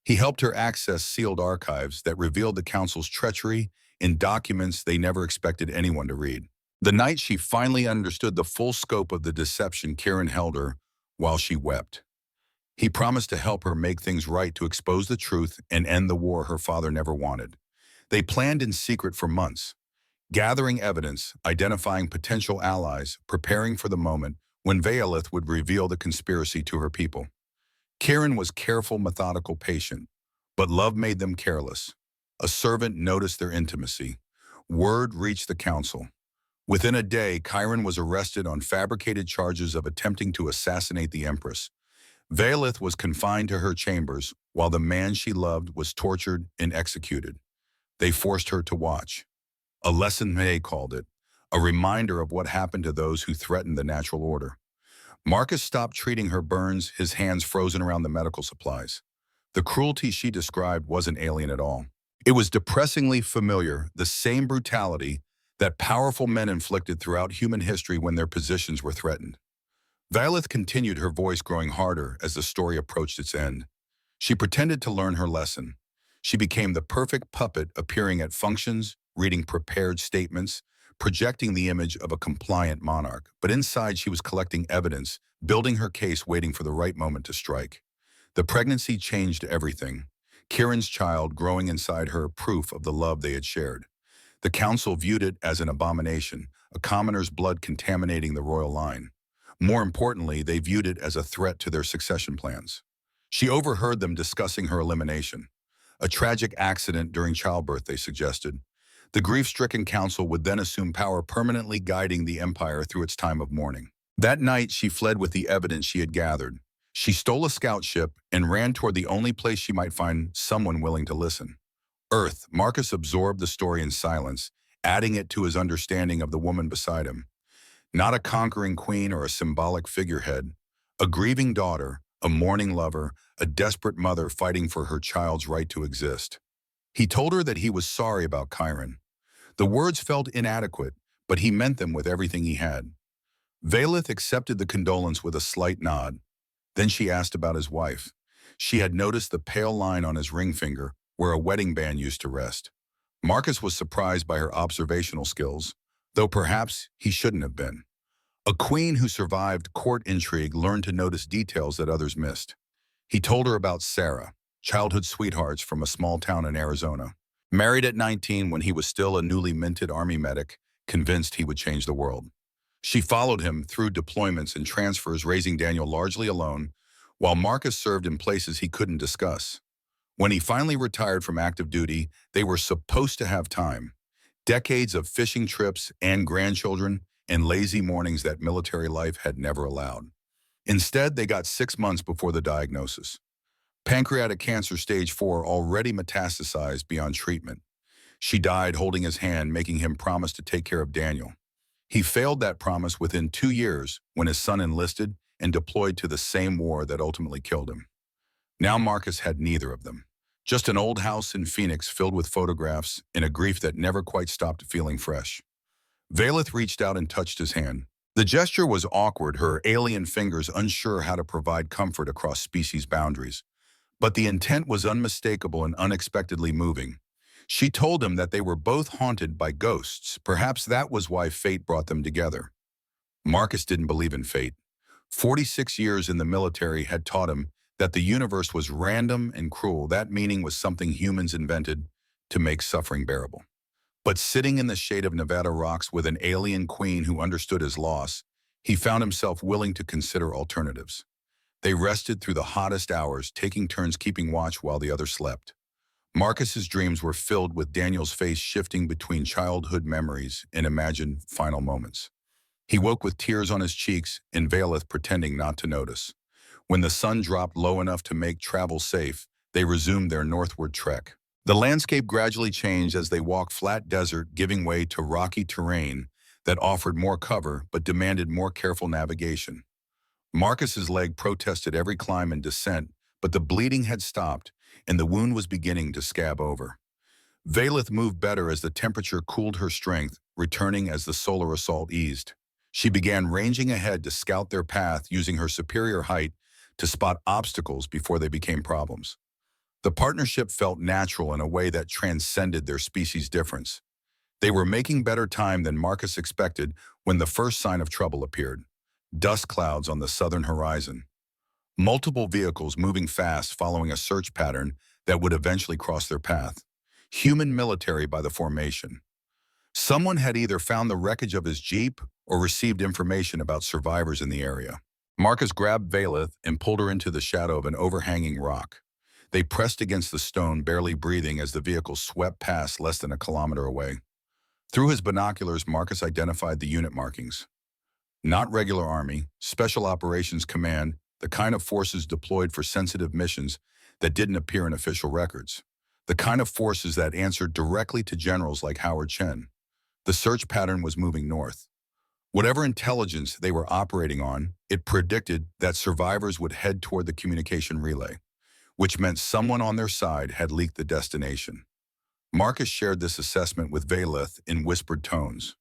He helped her access sealed archives that revealed the council's treachery in documents they never expected anyone to read. The night she finally understood the full scope of the deception, Chiron held her while she wept. He promised to help her make things right, to expose the truth and end the war her father never wanted. They planned in secret for months, gathering evidence, identifying potential allies, preparing for the moment when Valeth would reveal the conspiracy to her people. Chiron was careful, methodical, patient, but love made them careless. A servant noticed their intimacy. Word reached the council. Within a day, Chiron was arrested on fabricated charges of attempting to assassinate the empress. Valeth was confined to her chambers, while the man she loved was tortured and executed. They forced her to watch. A lesson they called it, a reminder of what happened to those who threatened the natural order. Marcus stopped treating her burns, his hands frozen around the medical supplies. The cruelty she described wasn't alien at all. It was depressingly familiar, the same brutality that powerful men inflicted throughout human history when their positions were threatened. Valeth continued, her voice growing harder as the story approached its end. She pretended to learn her lesson. She became the perfect puppet, appearing at functions, reading prepared statements, projecting the image of a compliant monarch. But inside, she was collecting evidence, building her case, waiting for the right moment to strike. The pregnancy changed everything. Kieran's child growing inside her, proof of the love they had shared. The council viewed it as an abomination, a commoner's blood contaminating the royal line. More importantly, they viewed it as a threat to their succession plans. She overheard them discussing her elimination. A tragic accident during childbirth, they suggested. The grief-stricken council would then assume power, permanently guiding the empire through its time of mourning. That night, she fled with the evidence she had gathered. She stole a scout ship and ran toward the only place she might find someone willing to listen. Earth. Marcus absorbed the story in silence, adding it to his understanding of the woman beside him. Not a conquering queen or a symbolic figurehead. A grieving daughter, a mourning lover, a desperate mother fighting for her child's right to exist. He told her that he was sorry about Chiron. The words felt inadequate, but he meant them with everything he had. Valeth accepted the condolence with a slight nod. Then she asked about his wife. She had noticed the pale line on his ring finger, where a wedding band used to rest. Marcus was surprised by her observational skills, though perhaps he shouldn't have been. A queen who survived court intrigue learned to notice details that others missed. He told her about Sarah, childhood sweethearts from a small town in Arizona. Married at 19 when he was still a newly minted army medic, convinced he would change the world. She followed him through deployments and transfers, raising Daniel largely alone, while Marcus served in places he couldn't discuss. When he finally retired from active duty, they were supposed to have time. Decades of fishing trips and grandchildren and lazy mornings that military life had never allowed. Instead, they got 6 months before the diagnosis. Pancreatic cancer stage 4, already metastasized beyond treatment. She died holding his hand, making him promise to take care of Daniel. He failed that promise within 2 years when his son enlisted and deployed to the same war that ultimately killed him. Now Marcus had neither of them. Just an old house in Phoenix filled with photographs and a grief that never quite stopped feeling fresh. Valeth reached out and touched his hand. The gesture was awkward, her alien fingers unsure how to provide comfort across species boundaries. But the intent was unmistakable and unexpectedly moving. She told him that they were both haunted by ghosts. Perhaps that was why fate brought them together. Marcus didn't believe in fate. 46 years in the military had taught him that the universe was random and cruel. That meaning was something humans invented to make suffering bearable. But sitting in the shade of Nevada rocks with an alien queen who understood his loss, he found himself willing to consider alternatives. They rested through the hottest hours, taking turns keeping watch while the other slept. Marcus's dreams were filled with Daniel's face shifting between childhood memories and imagined final moments. He woke with tears on his cheeks and Valeth pretending not to notice. When the sun dropped low enough to make travel safe, they resumed their northward trek. The landscape gradually changed as they walked flat desert, giving way to rocky terrain that offered more cover but demanded more careful navigation. Marcus's leg protested every climb and descent, but the bleeding had stopped and the wound was beginning to scab over. Valeth moved better as the temperature cooled her strength, returning as the solar assault eased. She began ranging ahead to scout their path, using her superior height to spot obstacles before they became problems. The partnership felt natural in a way that transcended their species' difference. They were making better time than Marcus expected when the first sign of trouble appeared. Dust clouds on the southern horizon. Multiple vehicles moving fast following a search pattern that would eventually cross their path. Human military by the formation. Someone had either found the wreckage of his jeep or received information about survivors in the area. Marcus grabbed Valeth and pulled her into the shadow of an overhanging rock. They pressed against the stone, barely breathing as the vehicle swept past less than a kilometer away. Through his binoculars, Marcus identified the unit markings. Not regular army, Special Operations Command, the kind of forces deployed for sensitive missions that didn't appear in official records, the kind of forces that answered directly to generals like Howard Chen. The search pattern was moving north. Whatever intelligence they were operating on, it predicted that survivors would head toward the communication relay, which meant someone on their side had leaked the destination. Marcus shared this assessment with Valeth in whispered tones.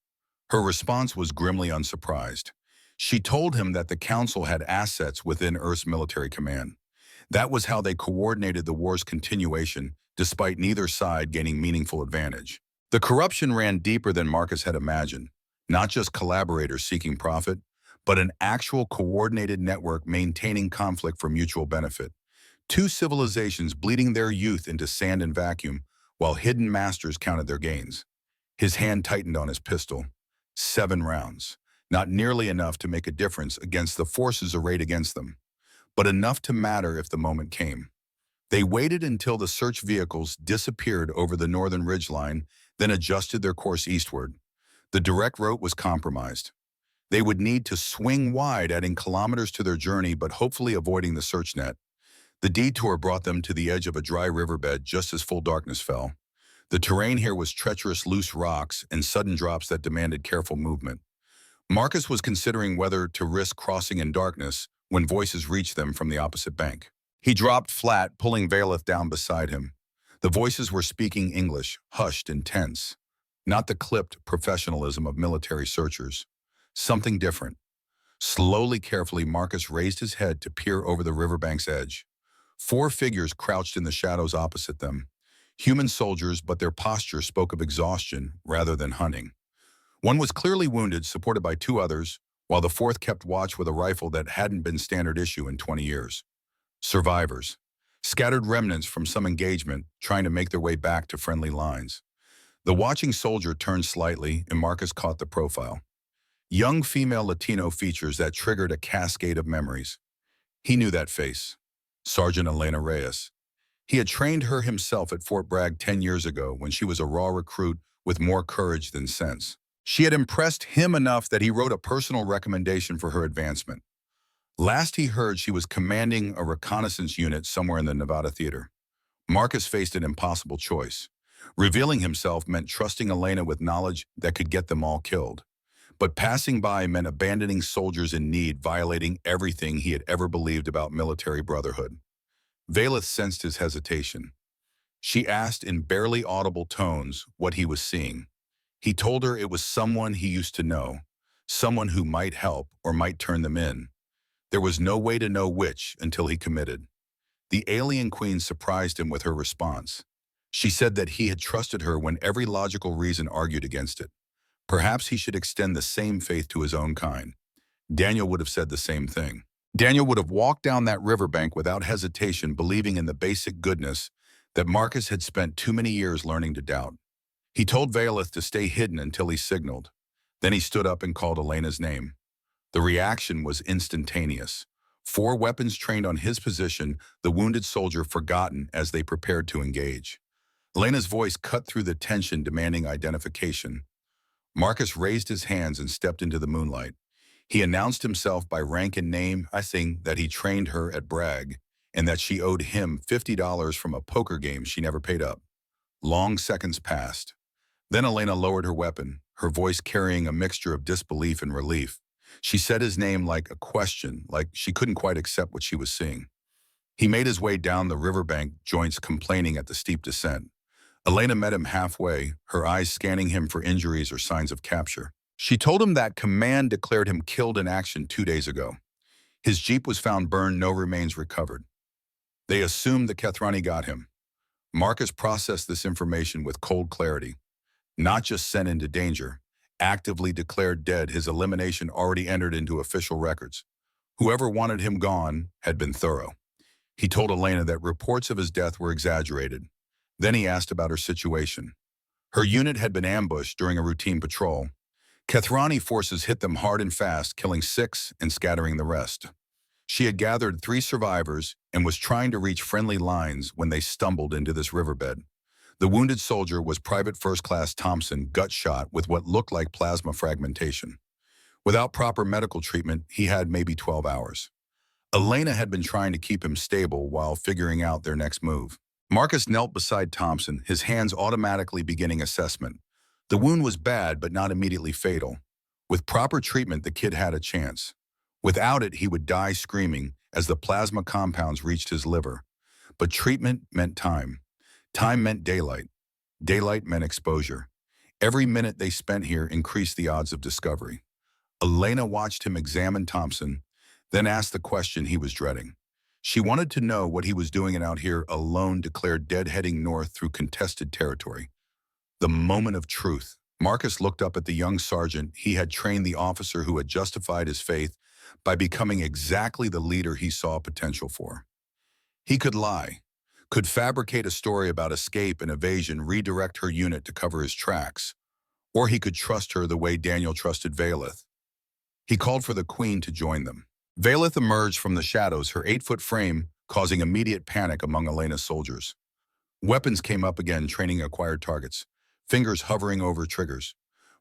Her response was grimly unsurprised. She told him that the Council had assets within Earth's military command. That was how they coordinated the war's continuation, despite neither side gaining meaningful advantage. The corruption ran deeper than Marcus had imagined, not just collaborators seeking profit, but an actual coordinated network maintaining conflict for mutual benefit. Two civilizations bleeding their youth into sand and vacuum, while hidden masters counted their gains. His hand tightened on his pistol. 7 rounds. Not nearly enough to make a difference against the forces arrayed against them, but enough to matter if the moment came. They waited until the search vehicles disappeared over the northern ridgeline, then adjusted their course eastward. The direct route was compromised. They would need to swing wide, adding kilometers to their journey, but hopefully avoiding the search net. The detour brought them to the edge of a dry riverbed just as full darkness fell. The terrain here was treacherous loose rocks and sudden drops that demanded careful movement. Marcus was considering whether to risk crossing in darkness when voices reached them from the opposite bank. He dropped flat, pulling Valeth down beside him. The voices were speaking English, hushed and tense. Not the clipped professionalism of military searchers. Something different. Slowly, carefully, Marcus raised his head to peer over the riverbank's edge. 4 figures crouched in the shadows opposite them. Human soldiers, but their posture spoke of exhaustion rather than hunting. One was clearly wounded, supported by 2 others, while the 4th kept watch with a rifle that hadn't been standard issue in 20 years. Survivors. Scattered remnants from some engagement, trying to make their way back to friendly lines. The watching soldier turned slightly, and Marcus caught the profile. Young female Latino features that triggered a cascade of memories. He knew that face. Sergeant Elena Reyes. He had trained her himself at Fort Bragg 10 years ago when she was a raw recruit with more courage than sense. She had impressed him enough that he wrote a personal recommendation for her advancement. Last he heard, she was commanding a reconnaissance unit somewhere in the Nevada theater. Marcus faced an impossible choice. Revealing himself meant trusting Elena with knowledge that could get them all killed. But passing by meant abandoning soldiers in need, violating everything he had ever believed about military brotherhood. Valeth sensed his hesitation. She asked in barely audible tones what he was seeing. He told her it was someone he used to know, someone who might help or might turn them in. There was no way to know which until he committed. The alien queen surprised him with her response. She said that he had trusted her when every logical reason argued against it. Perhaps he should extend the same faith to his own kind. Daniel would have said the same thing. Daniel would have walked down that riverbank without hesitation, believing in the basic goodness that Marcus had spent too many years learning to doubt. He told Valeth to stay hidden until he signaled. Then he stood up and called Elena's name. The reaction was instantaneous. 4 weapons trained on his position, the wounded soldier forgotten as they prepared to engage. Elena's voice cut through the tension, demanding identification. Marcus raised his hands and stepped into the moonlight. He announced himself by rank and name, saying that he trained her at Bragg and that she owed him $50 from a poker game she never paid up. Long seconds passed. Then Elena lowered her weapon, her voice carrying a mixture of disbelief and relief. She said his name like a question, like she couldn't quite accept what she was seeing. He made his way down the riverbank, joints complaining at the steep descent. Elena met him halfway, her eyes scanning him for injuries or signs of capture. She told him that command declared him killed in action 2 days ago. His jeep was found burned, no remains recovered. They assumed the Kethrani got him. Marcus processed this information with cold clarity. Not just sent into danger, actively declared dead, his elimination already entered into official records. Whoever wanted him gone had been thorough. He told Elena that reports of his death were exaggerated. Then he asked about her situation. Her unit had been ambushed during a routine patrol. Kethrani forces hit them hard and fast, killing 6 and scattering the rest. She had gathered 3 survivors and was trying to reach friendly lines when they stumbled into this riverbed. The wounded soldier was Private First Class Thompson, gut shot with what looked like plasma fragmentation. Without proper medical treatment, he had maybe 12 hours. Elena had been trying to keep him stable while figuring out their next move. Marcus knelt beside Thompson, his hands automatically beginning assessment. The wound was bad, but not immediately fatal. With proper treatment, the kid had a chance. Without it, he would die screaming as the plasma compounds reached his liver. But treatment meant time. Time meant daylight. Daylight meant exposure. Every minute they spent here increased the odds of discovery. Elena watched him examine Thompson, then asked the question he was dreading. She wanted to know what he was doing out here alone, declared dead, heading north through contested territory. The moment of truth. Marcus looked up at the young sergeant. He had trained the officer who had justified his faith by becoming exactly the leader he saw potential for. He could lie, could fabricate a story about escape and evasion, redirect her unit to cover his tracks, or he could trust her the way Daniel trusted Valeth. He called for the Queen to join them. Valeth emerged from the shadows, her 8-foot frame causing immediate panic among Elena's soldiers. Weapons came up again, training acquired targets, fingers hovering over triggers.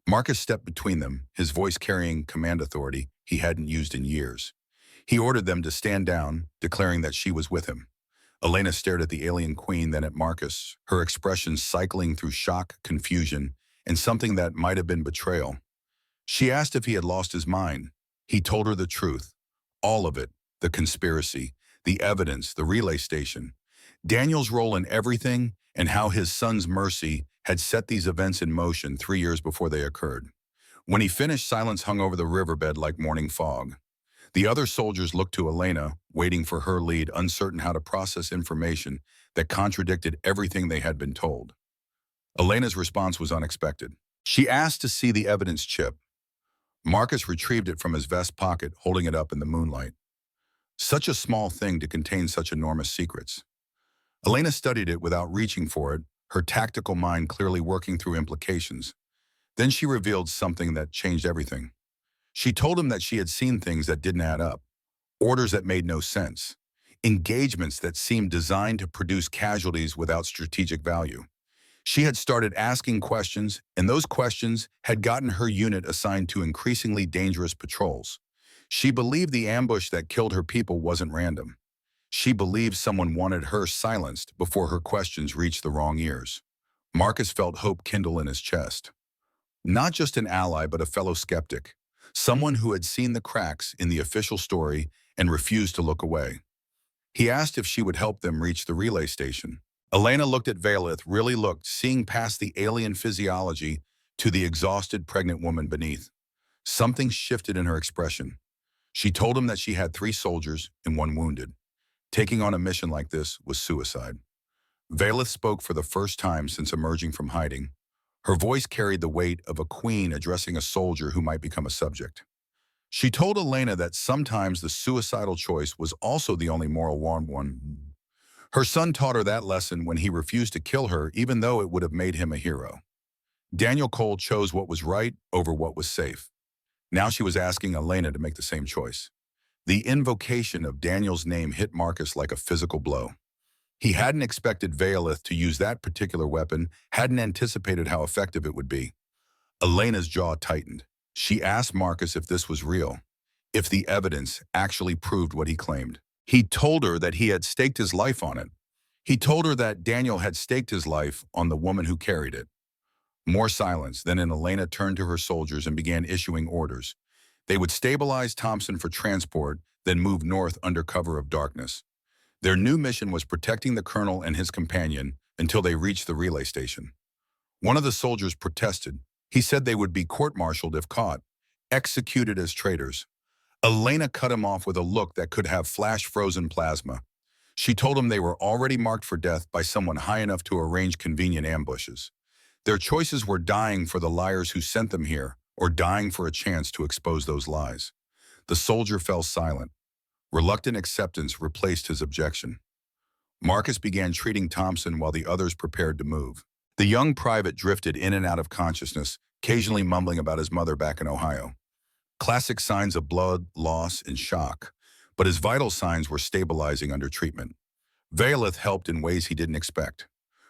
Marcus stepped between them, his voice carrying command authority he hadn't used in years. He ordered them to stand down, declaring that she was with him. Elena stared at the alien queen, then at Marcus, her expression cycling through shock, confusion, and something that might have been betrayal. She asked if he had lost his mind. He told her the truth. All of it, the conspiracy, the evidence, the relay station, Daniel's role in everything, and how his son's mercy had set these events in motion 3 years before they occurred. When he finished, silence hung over the riverbed like morning fog. The other soldiers looked to Elena, waiting for her lead, uncertain how to process information that contradicted everything they had been told. Elena's response was unexpected. She asked to see the evidence chip. Marcus retrieved it from his vest pocket, holding it up in the moonlight. Such a small thing to contain such enormous secrets. Elena studied it without reaching for it, her tactical mind clearly working through implications. Then she revealed something that changed everything. She told him that she had seen things that didn't add up, orders that made no sense, engagements that seemed designed to produce casualties without strategic value. She had started asking questions, and those questions had gotten her unit assigned to increasingly dangerous patrols. She believed the ambush that killed her people wasn't random. She believed someone wanted her silenced before her questions reached the wrong ears. Marcus felt hope kindle in his chest. Not just an ally, but a fellow skeptic. Someone who had seen the cracks in the official story and refused to look away. He asked if she would help them reach the relay station. Elena looked at Valeth, really looked, seeing past the alien physiology to the exhausted pregnant woman beneath. Something shifted in her expression. She told him that she had 3 soldiers and 1 wounded. Taking on a mission like this was suicide. Valeth spoke for the first time since emerging from hiding. Her voice carried the weight of a queen addressing a soldier who might become a subject. She told Elena that sometimes the suicidal choice was also the only moral one. Her son taught her that lesson when he refused to kill her, even though it would have made him a hero. Daniel Cole chose what was right over what was safe. Now she was asking Elena to make the same choice. The invocation of Daniel's name hit Marcus like a physical blow. He hadn't expected Valeth to use that particular weapon, hadn't anticipated how effective it would be. Elena's jaw tightened. She asked Marcus if this was real, if the evidence actually proved what he claimed. He told her that he had staked his life on it. He told her that Daniel had staked his life on the woman who carried it. More silence, then Elena turned to her soldiers and began issuing orders. They would stabilize Thompson for transport, then move north under cover of darkness. Their new mission was protecting the colonel and his companion until they reached the relay station. One of the soldiers protested. He said they would be court-martialed if caught, executed as traitors. Elena cut him off with a look that could have flash-frozen plasma. She told him they were already marked for death by someone high enough to arrange convenient ambushes. Their choices were dying for the liars who sent them here, or dying for a chance to expose those lies. The soldier fell silent. Reluctant acceptance replaced his objection. Marcus began treating Thompson while the others prepared to move. The young private drifted in and out of consciousness, occasionally mumbling about his mother back in Ohio. Classic signs of blood, loss, and shock, but his vital signs were stabilizing under treatment. Valeth helped in ways he didn't expect.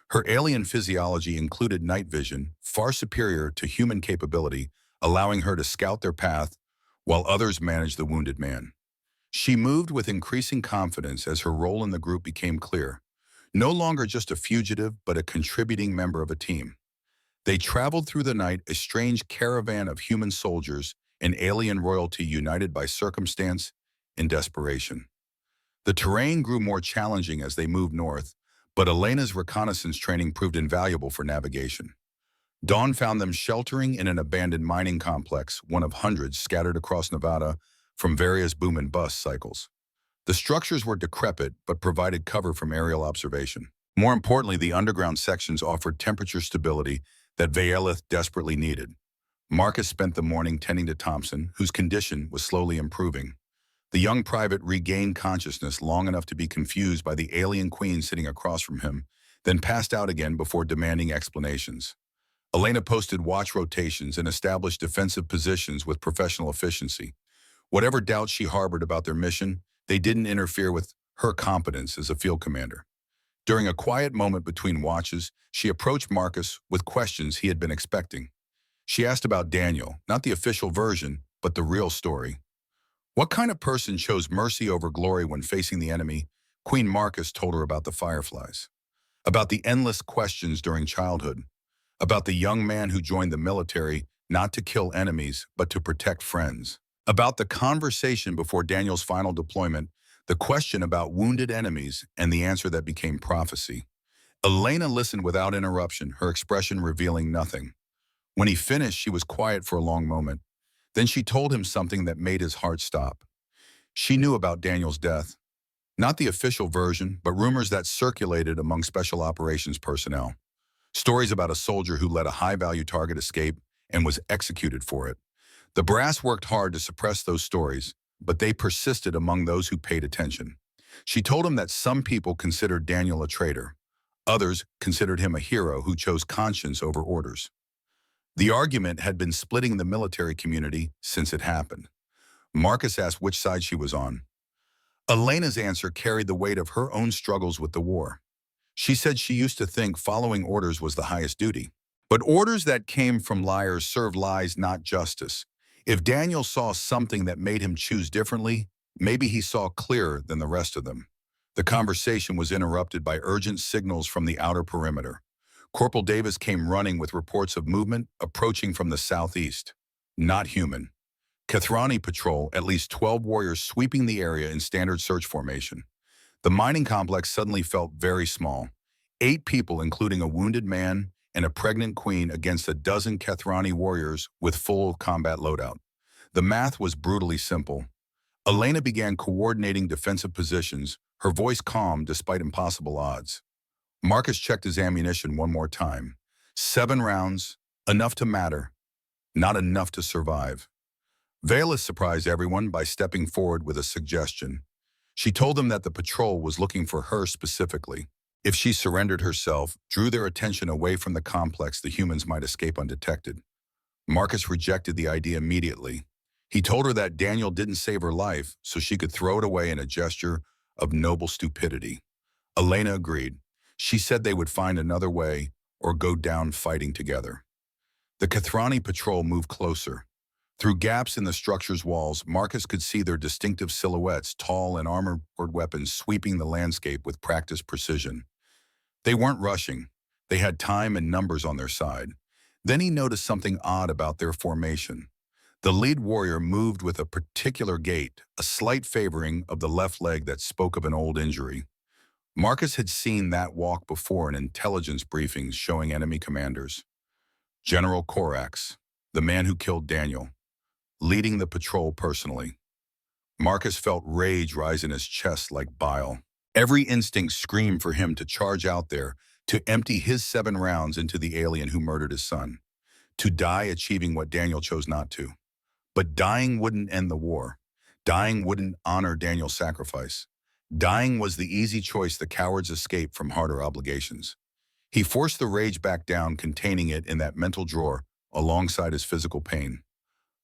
Her alien physiology included night vision, far superior to human capability, allowing her to scout their path while others managed the wounded man. She moved with increasing confidence as her role in the group became clear. No longer just a fugitive, but a contributing member of a team. They traveled through the night, a strange caravan of human soldiers and alien royalty united by circumstance and desperation. The terrain grew more challenging as they moved north, but Elena's reconnaissance training proved invaluable for navigation. Dawn found them sheltering in an abandoned mining complex, one of hundreds scattered across Nevada from various boom and bust cycles. The structures were decrepit but provided cover from aerial observation. More importantly, the underground sections offered temperature stability that Veilith desperately needed. Marcus spent the morning tending to Thompson, whose condition was slowly improving. The young private regained consciousness long enough to be confused by the alien queen sitting across from him, then passed out again before demanding explanations. Elena posted watch rotations and established defensive positions with professional efficiency. Whatever doubts she harbored about their mission, they didn't interfere with her competence as a field commander. During a quiet moment between watches, she approached Marcus with questions he had been expecting. She asked about Daniel, not the official version, but the real story. What kind of person chose mercy over glory when facing the enemy? Queen Marcus told her about the fireflies, about the endless questions during childhood, about the young man who joined the military not to kill enemies, but to protect friends, about the conversation before Daniel's final deployment, the question about wounded enemies, and the answer that became prophecy. Elena listened without interruption, her expression revealing nothing. When he finished, she was quiet for a long moment. Then she told him something that made his heart stop. She knew about Daniel's death. Not the official version, but rumors that circulated among special operations personnel. Stories about a soldier who let a high-value target escape and was executed for it. The brass worked hard to suppress those stories, but they persisted among those who paid attention. She told him that some people considered Daniel a traitor. Others considered him a hero who chose conscience over orders. The argument had been splitting the military community since it happened. Marcus asked which side she was on. Elena's answer carried the weight of her own struggles with the war. She said she used to think following orders was the highest duty. But orders that came from liars served lies, not justice. If Daniel saw something that made him choose differently, maybe he saw clearer than the rest of them. The conversation was interrupted by urgent signals from the outer perimeter. Corporal Davis came running with reports of movement approaching from the southeast. Not human. Kathrani patrol, at least 12 warriors sweeping the area in standard search formation. The mining complex suddenly felt very small. 8 people, including a wounded man and a pregnant queen, against a dozen Kathrani warriors with full combat loadout. The math was brutally simple. Elena began coordinating defensive positions, her voice calm despite impossible odds. Marcus checked his ammunition one more time. 7 rounds, enough to matter, not enough to survive. Veilith surprised everyone by stepping forward with a suggestion. She told them that the patrol was looking for her specifically. If she surrendered herself, drew their attention away from the complex, the humans might escape undetected. Marcus rejected the idea immediately. He told her that Daniel didn't save her life, so she could throw it away in a gesture of noble stupidity. Elena agreed. She said they would find another way or go down fighting together. The Kathrani patrol moved closer. Through gaps in the structure's walls, Marcus could see their distinctive silhouettes, tall and armored weapons sweeping the landscape with practiced precision. They weren't rushing. They had time and numbers on their side. Then he noticed something odd about their formation. The lead warrior moved with a particular gait, a slight favoring of the left leg that spoke of an old injury. Marcus had seen that walk before in intelligence briefings showing enemy commanders. General Corax, the man who killed Daniel, leading the patrol personally. Marcus felt rage rise in his chest like bile. Every instinct screamed for him to charge out there, to empty his 7 rounds into the alien who murdered his son, to die achieving what Daniel chose not to. But dying wouldn't end the war. Dying wouldn't honor Daniel's sacrifice. Dying was the easy choice the cowards escaped from harder obligations. He forced the rage back down, containing it in that mental drawer alongside his physical pain.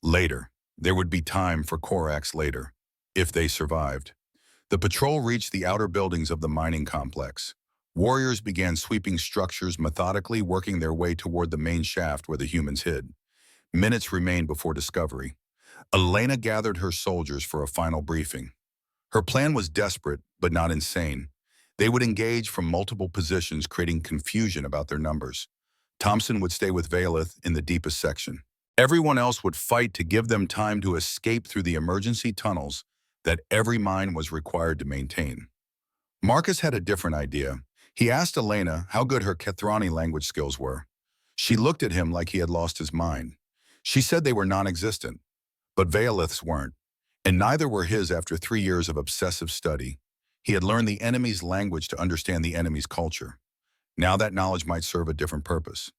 Later, there would be time for Corax later, if they survived. The patrol reached the outer buildings of the mining complex. Warriors began sweeping structures, methodically working their way toward the main shaft where the humans hid. Minutes remained before discovery. Elena gathered her soldiers for a final briefing. Her plan was desperate, but not insane. They would engage from multiple positions, creating confusion about their numbers. Thompson would stay with Valeth in the deepest section. Everyone else would fight to give them time to escape through the emergency tunnels that every mine was required to maintain. Marcus had a different idea. He asked Elena how good her Kethrani language skills were. She looked at him like he had lost his mind. She said they were non-existent, but Valeth's weren't, and neither were his after 3 years of obsessive study. He had learned the enemy's language to understand the enemy's culture. Now that knowledge might serve a different purpose.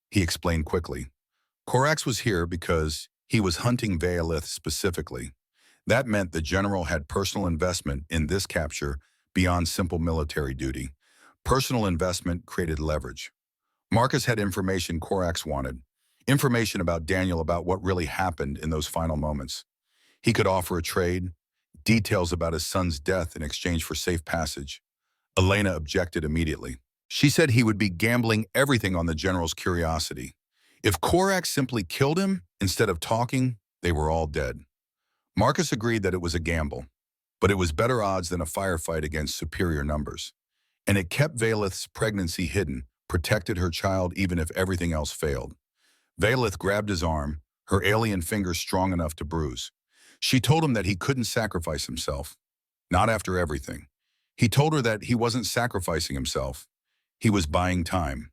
He explained quickly. Corax was here because he was hunting Valeth specifically. That meant the general had personal investment in this capture beyond simple military duty. Personal investment created leverage. Marcus had information Corax wanted. Information about Daniel, about what really happened in those final moments. He could offer a trade, details about his son's death in exchange for safe passage. Elena objected immediately. She said he would be gambling everything on the general's curiosity. If Corax simply killed him instead of talking, they were all dead. Marcus agreed that it was a gamble, but it was better odds than a firefight against superior numbers. And it kept Valeth's pregnancy hidden, protected her child even if everything else failed. Valeth grabbed his arm, her alien fingers strong enough to bruise. She told him that he couldn't sacrifice himself. Not after everything. He told her that he wasn't sacrificing himself. He was buying time.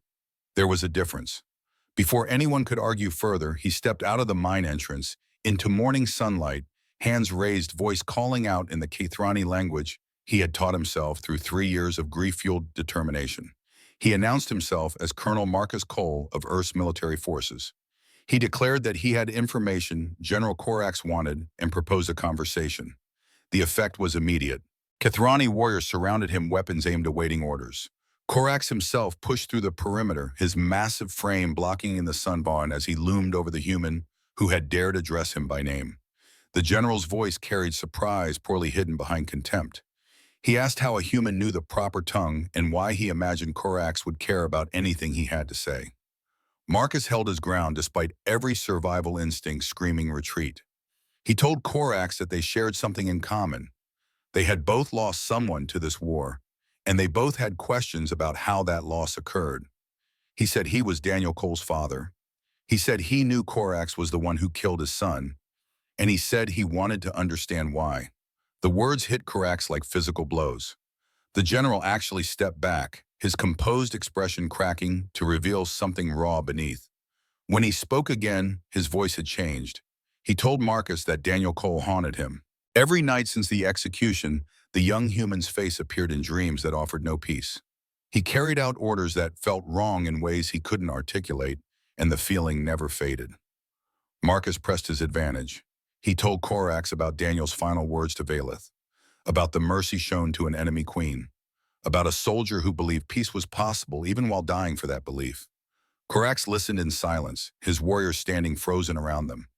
There was a difference. Before anyone could argue further, he stepped out of the mine entrance into morning sunlight, hands raised, voice calling out in the Kethrani language he had taught himself through 3 years of grief-fueled determination. He announced himself as Colonel Marcus Cole of Earth's military forces. He declared that he had information General Corax wanted and proposed a conversation. The effect was immediate. Kethrani warriors surrounded him, weapons aimed, awaiting orders. Corax himself pushed through the perimeter, his massive frame blocking in the sunbarn as he loomed over the human who had dared address him by name. The general's voice carried surprise, poorly hidden behind contempt. He asked how a human knew the proper tongue and why he imagined Corax would care about anything he had to say. Marcus held his ground despite every survival instinct screaming retreat. He told Corax that they shared something in common. They had both lost someone to this war, and they both had questions about how that loss occurred. He said he was Daniel Cole's father. He said he knew Corax was the one who killed his son, and he said he wanted to understand why. The words hit Corax like physical blows. The general actually stepped back, his composed expression cracking to reveal something raw beneath. When he spoke again, his voice had changed. He told Marcus that Daniel Cole haunted him. Every night since the execution, the young human's face appeared in dreams that offered no peace. He carried out orders that felt wrong in ways he couldn't articulate, and the feeling never faded. Marcus pressed his advantage. He told Corax about Daniel's final words to Valeth, about the mercy shown to an enemy queen, about a soldier who believed peace was possible even while dying for that belief. Corax listened in silence, his warriors standing frozen around them.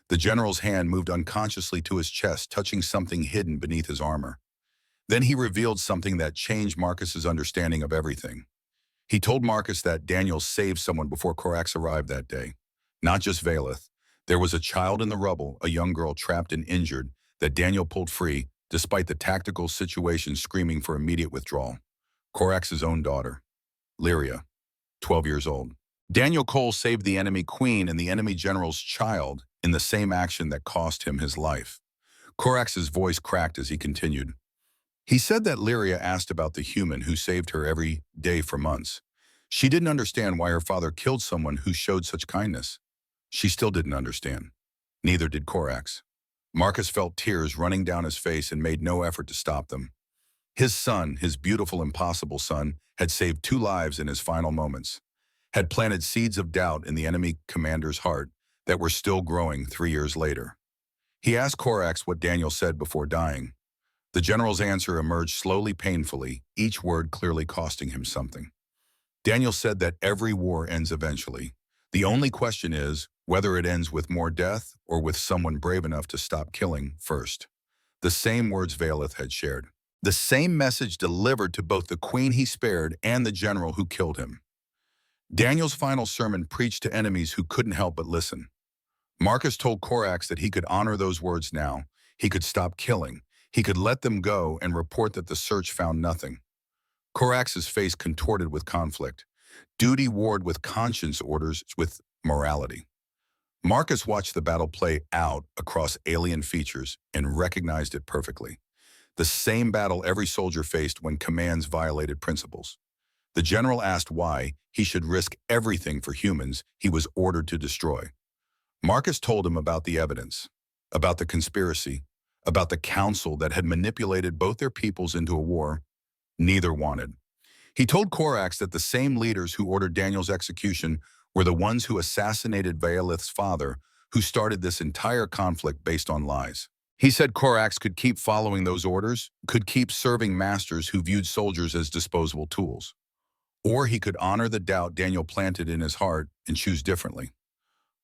The general's hand moved unconsciously to his chest, touching something hidden beneath his armor. Then he revealed something that changed Marcus's understanding of everything. He told Marcus that Daniel saved someone before Corax arrived that day. Not just Valeth. There was a child in the rubble, a young girl trapped and injured, that Daniel pulled free, despite the tactical situation screaming for immediate withdrawal. Corax's own daughter, Lyria, 12 years old. Daniel Cole saved the enemy queen and the enemy general's child in the same action that cost him his life. Corax's voice cracked as he continued. He said that Lyria asked about the human who saved her every day for months. She didn't understand why her father killed someone who showed such kindness. She still didn't understand. Neither did Corax. Marcus felt tears running down his face and made no effort to stop them. His son, his beautiful, impossible son, had saved 2 lives in his final moments, had planted seeds of doubt in the enemy commander's heart that were still growing 3 years later. He asked Corax what Daniel said before dying. The general's answer emerged slowly, painfully, each word clearly costing him something. Daniel said that every war ends eventually. The only question is whether it ends with more death or with someone brave enough to stop killing first. The same words Valeth had shared. The same message delivered to both the queen he spared and the general who killed him. Daniel's final sermon preached to enemies who couldn't help but listen. Marcus told Corax that he could honor those words now. He could stop killing. He could let them go and report that the search found nothing. Corax's face contorted with conflict. Duty warred with conscience, orders with morality. Marcus watched the battle play out across alien features and recognized it perfectly. The same battle every soldier faced when commands violated principles. The general asked why he should risk everything for humans he was ordered to destroy. Marcus told him about the evidence, about the conspiracy, about the council that had manipulated both their peoples into a war neither wanted. He told Corax that the same leaders who ordered Daniel's execution were the ones who assassinated Vaelith's father, who started this entire conflict based on lies. He said Corax could keep following those orders, could keep serving masters who viewed soldiers as disposable tools. Or he could honor the doubt Daniel planted in his heart and choose differently.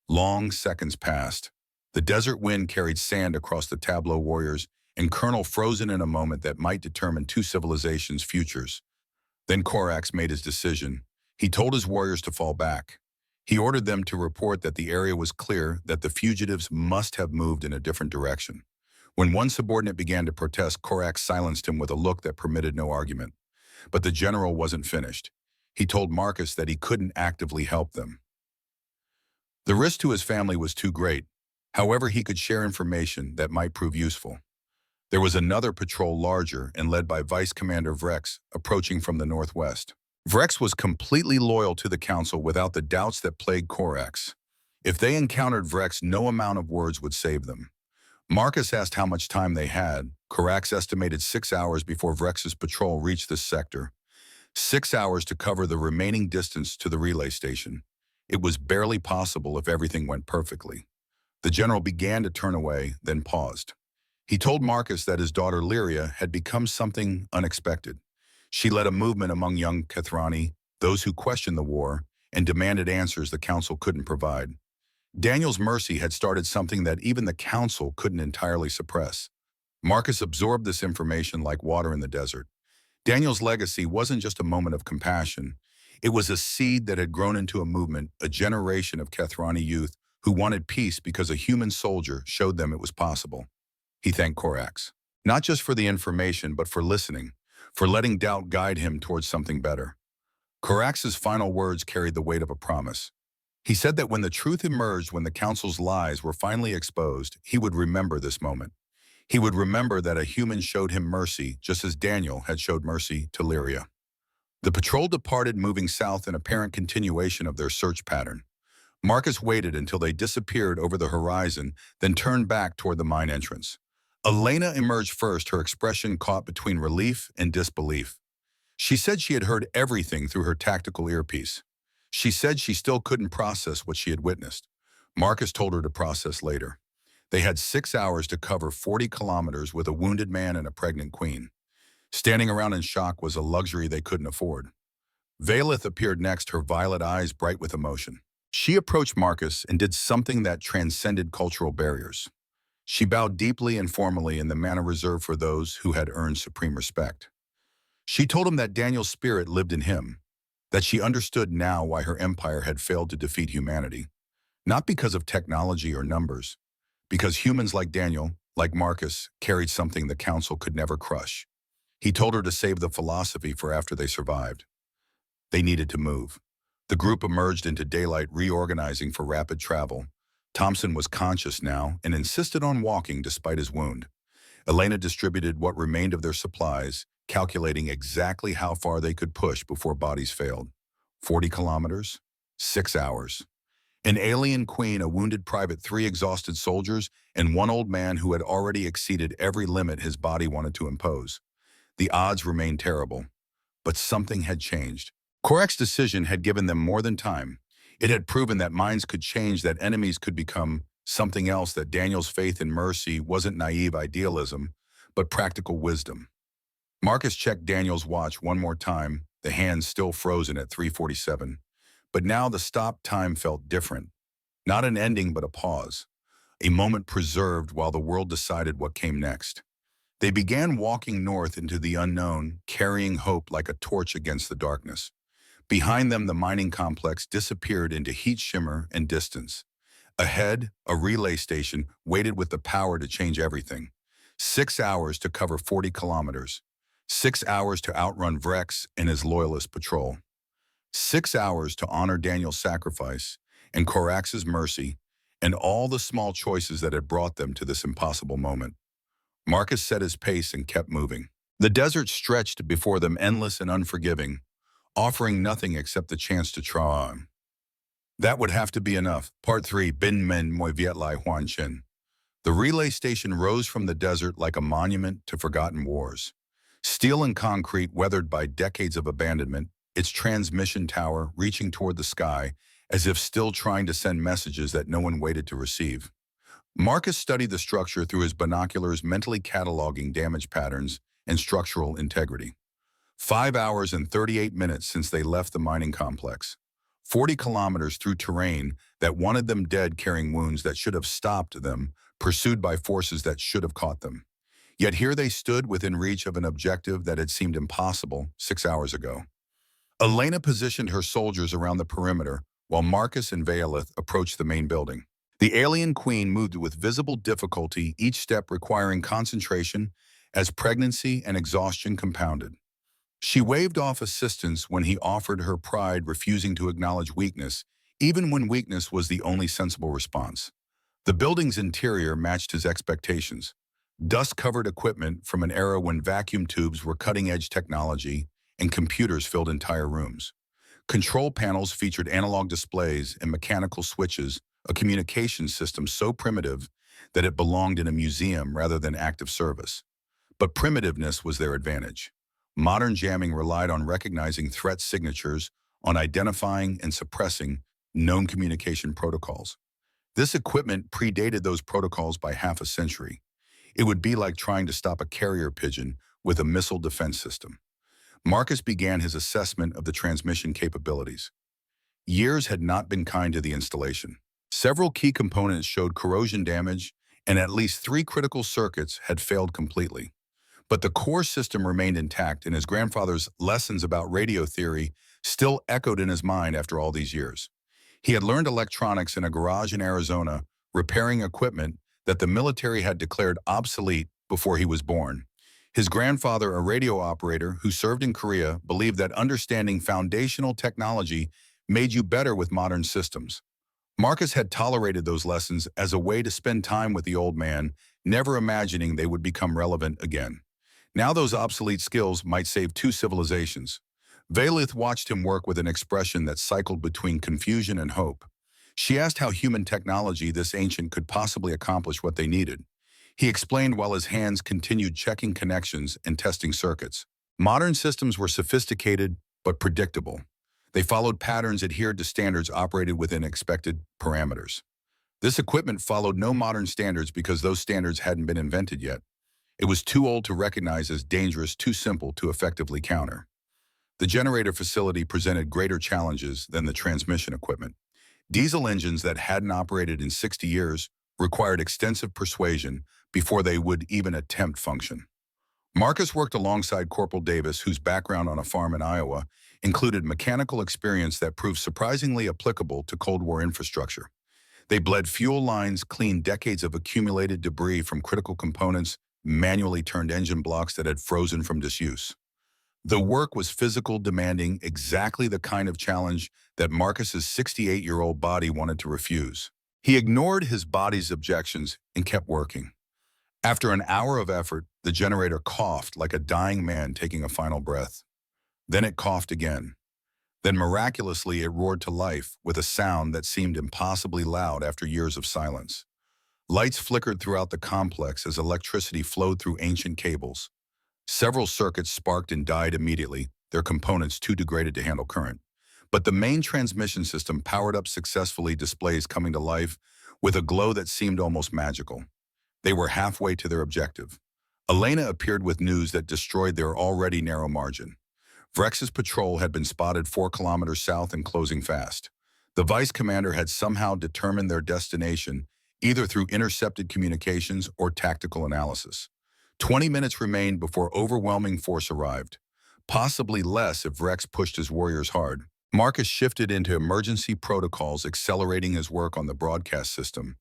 Long seconds passed. The desert wind carried sand across the Tableau warriors, and Colonel frozen in a moment that might determine two civilizations' futures. Then Corax made his decision. He told his warriors to fall back. He ordered them to report that the area was clear, that the fugitives must have moved in a different direction. When one subordinate began to protest, Corax silenced him with a look that permitted no argument. But the general wasn't finished. He told Marcus that he couldn't actively help them. The risk to his family was too great. However, he could share information that might prove useful. There was another patrol, larger and led by Vice Commander Vrex, approaching from the northwest. Vrex was completely loyal to the council without the doubts that plagued Corax. If they encountered Vrex, no amount of words would save them. Marcus asked how much time they had. Corax estimated 6 hours before Vrex's patrol reached this sector. 6 hours to cover the remaining distance to the relay station. It was barely possible if everything went perfectly. The general began to turn away, then paused. He told Marcus that his daughter Lyria had become something unexpected. She led a movement among young Kethrani, those who questioned the war, and demanded answers the council couldn't provide. Daniel's mercy had started something that even the council couldn't entirely suppress. Marcus absorbed this information like water in the desert. Daniel's legacy wasn't just a moment of compassion. It was a seed that had grown into a movement, a generation of Kethrani youth who wanted peace because a human soldier showed them it was possible. He thanked Corax, not just for the information, but for listening, for letting doubt guide him towards something better. Corax's final words carried the weight of a promise. He said that when the truth emerged, when the council's lies were finally exposed, he would remember this moment. He would remember that a human showed him mercy, just as Daniel had showed mercy to Lyria. The patrol departed, moving south in apparent continuation of their search pattern. Marcus waited until they disappeared over the horizon, then turned back toward the mine entrance. Elena emerged first, her expression caught between relief and disbelief. She said she had heard everything through her tactical earpiece. She said she still couldn't process what she had witnessed. Marcus told her to process later. They had 6 hours to cover 40 kilometers with a wounded man and a pregnant queen. Standing around in shock was a luxury they couldn't afford. Vaelith appeared next, her violet eyes bright with emotion. She approached Marcus and did something that transcended cultural barriers. She bowed deeply and formally in the manner reserved for those who had earned supreme respect. She told him that Daniel's spirit lived in him, that she understood now why her empire had failed to defeat humanity, not because of technology or numbers, because humans like Daniel, like Marcus, carried something the council could never crush. He told her to save the philosophy for after they survived. They needed to move. The group emerged into daylight, reorganizing for rapid travel. Thompson was conscious now and insisted on walking despite his wound. Elena distributed what remained of their supplies, calculating exactly how far they could push before bodies failed. 40 kilometers, 6 hours. An alien queen, a wounded private, 3 exhausted soldiers, and one old man who had already exceeded every limit his body wanted to impose. The odds remained terrible, but something had changed. Corax's decision had given them more than time. It had proven that minds could change, that enemies could become something else, that Daniel's faith in mercy wasn't naive idealism, but practical wisdom. Marcus checked Daniel's watch one more time, the hands still frozen at 3:47. But now the stop time felt different. Not an ending, but a pause. A moment preserved while the world decided what came next. They began walking north into the unknown, carrying hope like a torch against the darkness. Behind them, the mining complex disappeared into heat, shimmer, and distance. Ahead, a relay station waited with the power to change everything. 6 hours to cover 40 kilometers, 6 hours to outrun Vrex and his loyalist patrol, 6 hours to honor Daniel's sacrifice and Korax's mercy, and all the small choices that had brought them to this impossible moment. Marcus set his pace and kept moving. The desert stretched before them, endless and unforgiving, offering nothing except the chance to try on. That would have to be enough. Part 3, Bin Men Moi Viet Lai Huan Chin. The relay station rose from the desert like a monument to forgotten wars. Steel and concrete weathered by decades of abandonment, its transmission tower reaching toward the sky as if still trying to send messages that no one waited to receive. Marcus studied the structure through his binoculars, mentally cataloging damage patterns and structural integrity. 5 hours and 38 minutes since they left the mining complex. 40 kilometers through terrain that wanted them dead, carrying wounds that should have stopped them, pursued by forces that should have caught them. Yet here they stood within reach of an objective that had seemed impossible 6 hours ago. Elena positioned her soldiers around the perimeter, while Marcus and Veilith approached the main building. The alien queen moved with visible difficulty, each step requiring concentration as pregnancy and exhaustion compounded. She waved off assistance when he offered her pride, refusing to acknowledge weakness, even when weakness was the only sensible response. The building's interior matched his expectations. Dust-covered equipment from an era when vacuum tubes were cutting-edge technology and computers filled entire rooms. Control panels featured analog displays and mechanical switches, a communication system so primitive that it belonged in a museum rather than active service. But primitiveness was their advantage. Modern jamming relied on recognizing threat signatures, on identifying and suppressing known communication protocols. This equipment predated those protocols by half a century. It would be like trying to stop a carrier pigeon with a missile defense system. Marcus began his assessment of the transmission capabilities. Years had not been kind to the installation. Several key components showed corrosion damage, and at least 3 critical circuits had failed completely. But the core system remained intact, and his grandfather's lessons about radio theory still echoed in his mind after all these years. He had learned electronics in a garage in Arizona, repairing equipment that the military had declared obsolete before he was born. His grandfather, a radio operator who served in Korea, believed that understanding foundational technology made you better with modern systems. Marcus had tolerated those lessons as a way to spend time with the old man, never imagining they would become relevant again. Now those obsolete skills might save 2 civilizations. Veilith watched him work with an expression that cycled between confusion and hope. She asked how human technology this ancient could possibly accomplish what they needed. He explained while his hands continued checking connections and testing circuits. Modern systems were sophisticated but predictable. They followed patterns, adhered to standards, operated within expected parameters. This equipment followed no modern standards because those standards hadn't been invented yet. It was too old to recognize as dangerous, too simple to effectively counter. The generator facility presented greater challenges than the transmission equipment. Diesel engines that hadn't operated in 60 years required extensive persuasion before they would even attempt function. Marcus worked alongside Corporal Davis, whose background on a farm in Iowa included mechanical experience that proved surprisingly applicable to Cold War infrastructure. They bled fuel lines, cleaned decades of accumulated debris from critical components, manually turned engine blocks that had frozen from disuse. The work was physical, demanding, exactly the kind of challenge that Marcus's 68-year-old body wanted to refuse. He ignored his body's objections and kept working. After an hour of effort, the generator coughed like a dying man taking a final breath. Then it coughed again. Then miraculously it roared to life with a sound that seemed impossibly loud after years of silence. Lights flickered throughout the complex as electricity flowed through ancient cables. Several circuits sparked and died immediately, their components too degraded to handle current. But the main transmission system powered up successfully, displays coming to life with a glow that seemed almost magical. They were halfway to their objective. Elena appeared with news that destroyed their already narrow margin. Vrex's patrol had been spotted 4 kilometers south and closing fast. The vice commander had somehow determined their destination, either through intercepted communications or tactical analysis. 20 minutes remained before overwhelming force arrived. Possibly less if Vrex pushed his warriors hard. Marcus shifted into emergency protocols, accelerating his work on the broadcast system.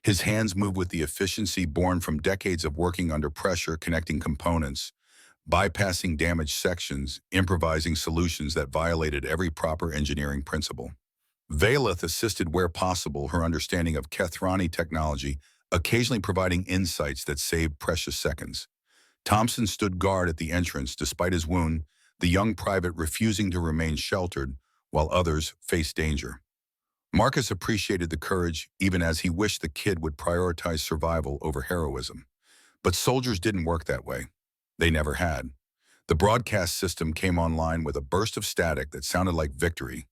His hands moved with the efficiency born from decades of working under pressure, connecting components, bypassing damaged sections, improvising solutions that violated every proper engineering principle. Valeth assisted where possible, her understanding of Kethrani technology, occasionally providing insights that saved precious seconds. Thompson stood guard at the entrance despite his wound, the young private refusing to remain sheltered while others faced danger. Marcus appreciated the courage even as he wished the kid would prioritize survival over heroism. But soldiers didn't work that way. They never had. The broadcast system came online with a burst of static that sounded like victory.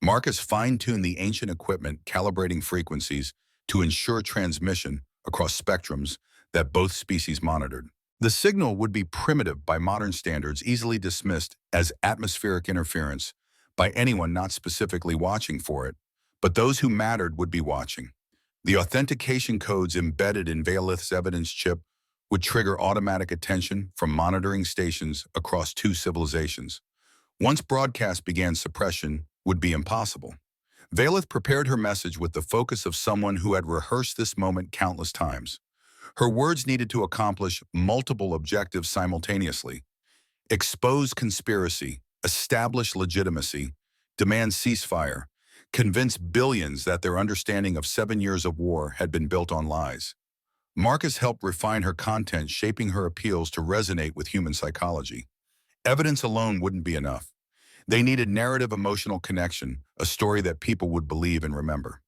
Marcus fine-tuned the ancient equipment, calibrating frequencies to ensure transmission across spectrums that both species monitored. The signal would be primitive by modern standards, easily dismissed as atmospheric interference by anyone not specifically watching for it, but those who mattered would be watching. The authentication codes embedded in Valeth's evidence chip would trigger automatic attention from monitoring stations across two civilizations. Once broadcast began, suppression would be impossible. Valeth prepared her message with the focus of someone who had rehearsed this moment countless times. Her words needed to accomplish multiple objectives simultaneously: expose conspiracy, establish legitimacy, demand ceasefire, convince billions that their understanding of 7 years of war had been built on lies. Marcus helped refine her content, shaping her appeals to resonate with human psychology. Evidence alone wouldn't be enough. They needed narrative emotional connection, a story that people would believe and remember.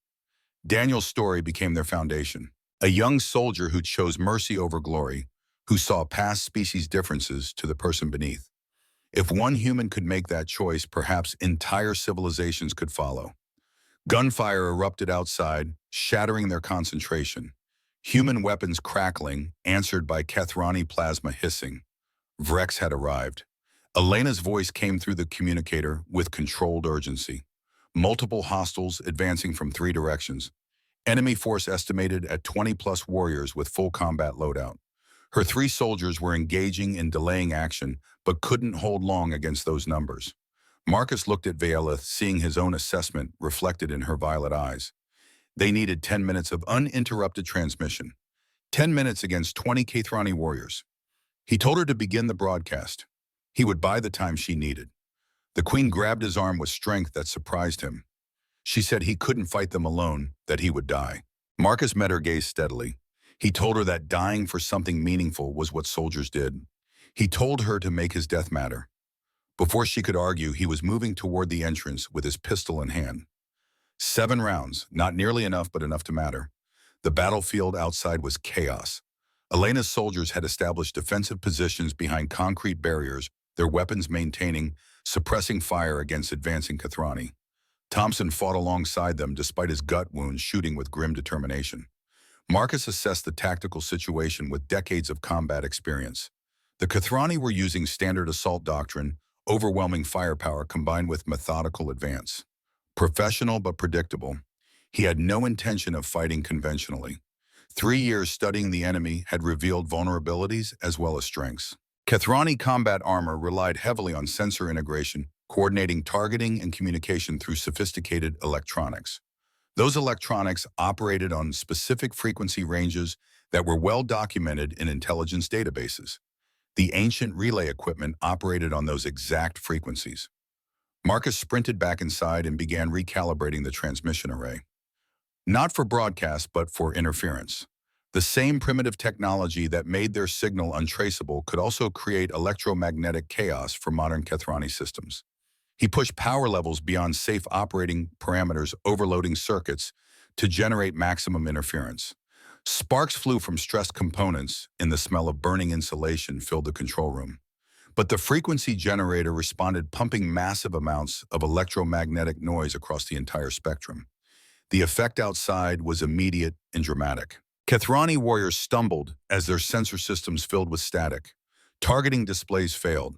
Daniel's story became their foundation. A young soldier who chose mercy over glory, who saw past species differences to the person beneath. If one human could make that choice, perhaps entire civilizations could follow. Gunfire erupted outside, shattering their concentration. Human weapons crackling, answered by Kethrani plasma hissing. Vrex had arrived. Elena's voice came through the communicator with controlled urgency. Multiple hostiles advancing from 3 directions. Enemy force estimated at 20-plus warriors with full combat loadout. Her 3 soldiers were engaging in delaying action, but couldn't hold long against those numbers. Marcus looked at Valeth, seeing his own assessment reflected in her violet eyes. They needed 10 minutes of uninterrupted transmission. 10 minutes against 20 Kethrani warriors. He told her to begin the broadcast. He would buy the time she needed. The queen grabbed his arm with strength that surprised him. She said he couldn't fight them alone, that he would die. Marcus met her gaze steadily. He told her that dying for something meaningful was what soldiers did. He told her to make his death matter. Before she could argue, he was moving toward the entrance with his pistol in hand. 7 rounds, not nearly enough, but enough to matter. The battlefield outside was chaos. Elena's soldiers had established defensive positions behind concrete barriers, their weapons maintaining, suppressing fire against advancing Kethrani. Thompson fought alongside them despite his gut wounds, shooting with grim determination. Marcus assessed the tactical situation with decades of combat experience. The Kethrani were using standard assault doctrine, overwhelming firepower combined with methodical advance. Professional but predictable, he had no intention of fighting conventionally. 3 years studying the enemy had revealed vulnerabilities as well as strengths. Kethrani combat armor relied heavily on sensor integration, coordinating targeting and communication through sophisticated electronics. Those electronics operated on specific frequency ranges that were well documented in intelligence databases. The ancient relay equipment operated on those exact frequencies. Marcus sprinted back inside and began recalibrating the transmission array. Not for broadcast, but for interference. The same primitive technology that made their signal untraceable could also create electromagnetic chaos for modern Kethrani systems. He pushed power levels beyond safe operating parameters, overloading circuits to generate maximum interference. Sparks flew from stressed components, and the smell of burning insulation filled the control room. But the frequency generator responded, pumping massive amounts of electromagnetic noise across the entire spectrum. The effect outside was immediate and dramatic. Kethrani warriors stumbled as their sensor systems filled with static. Targeting displays failed.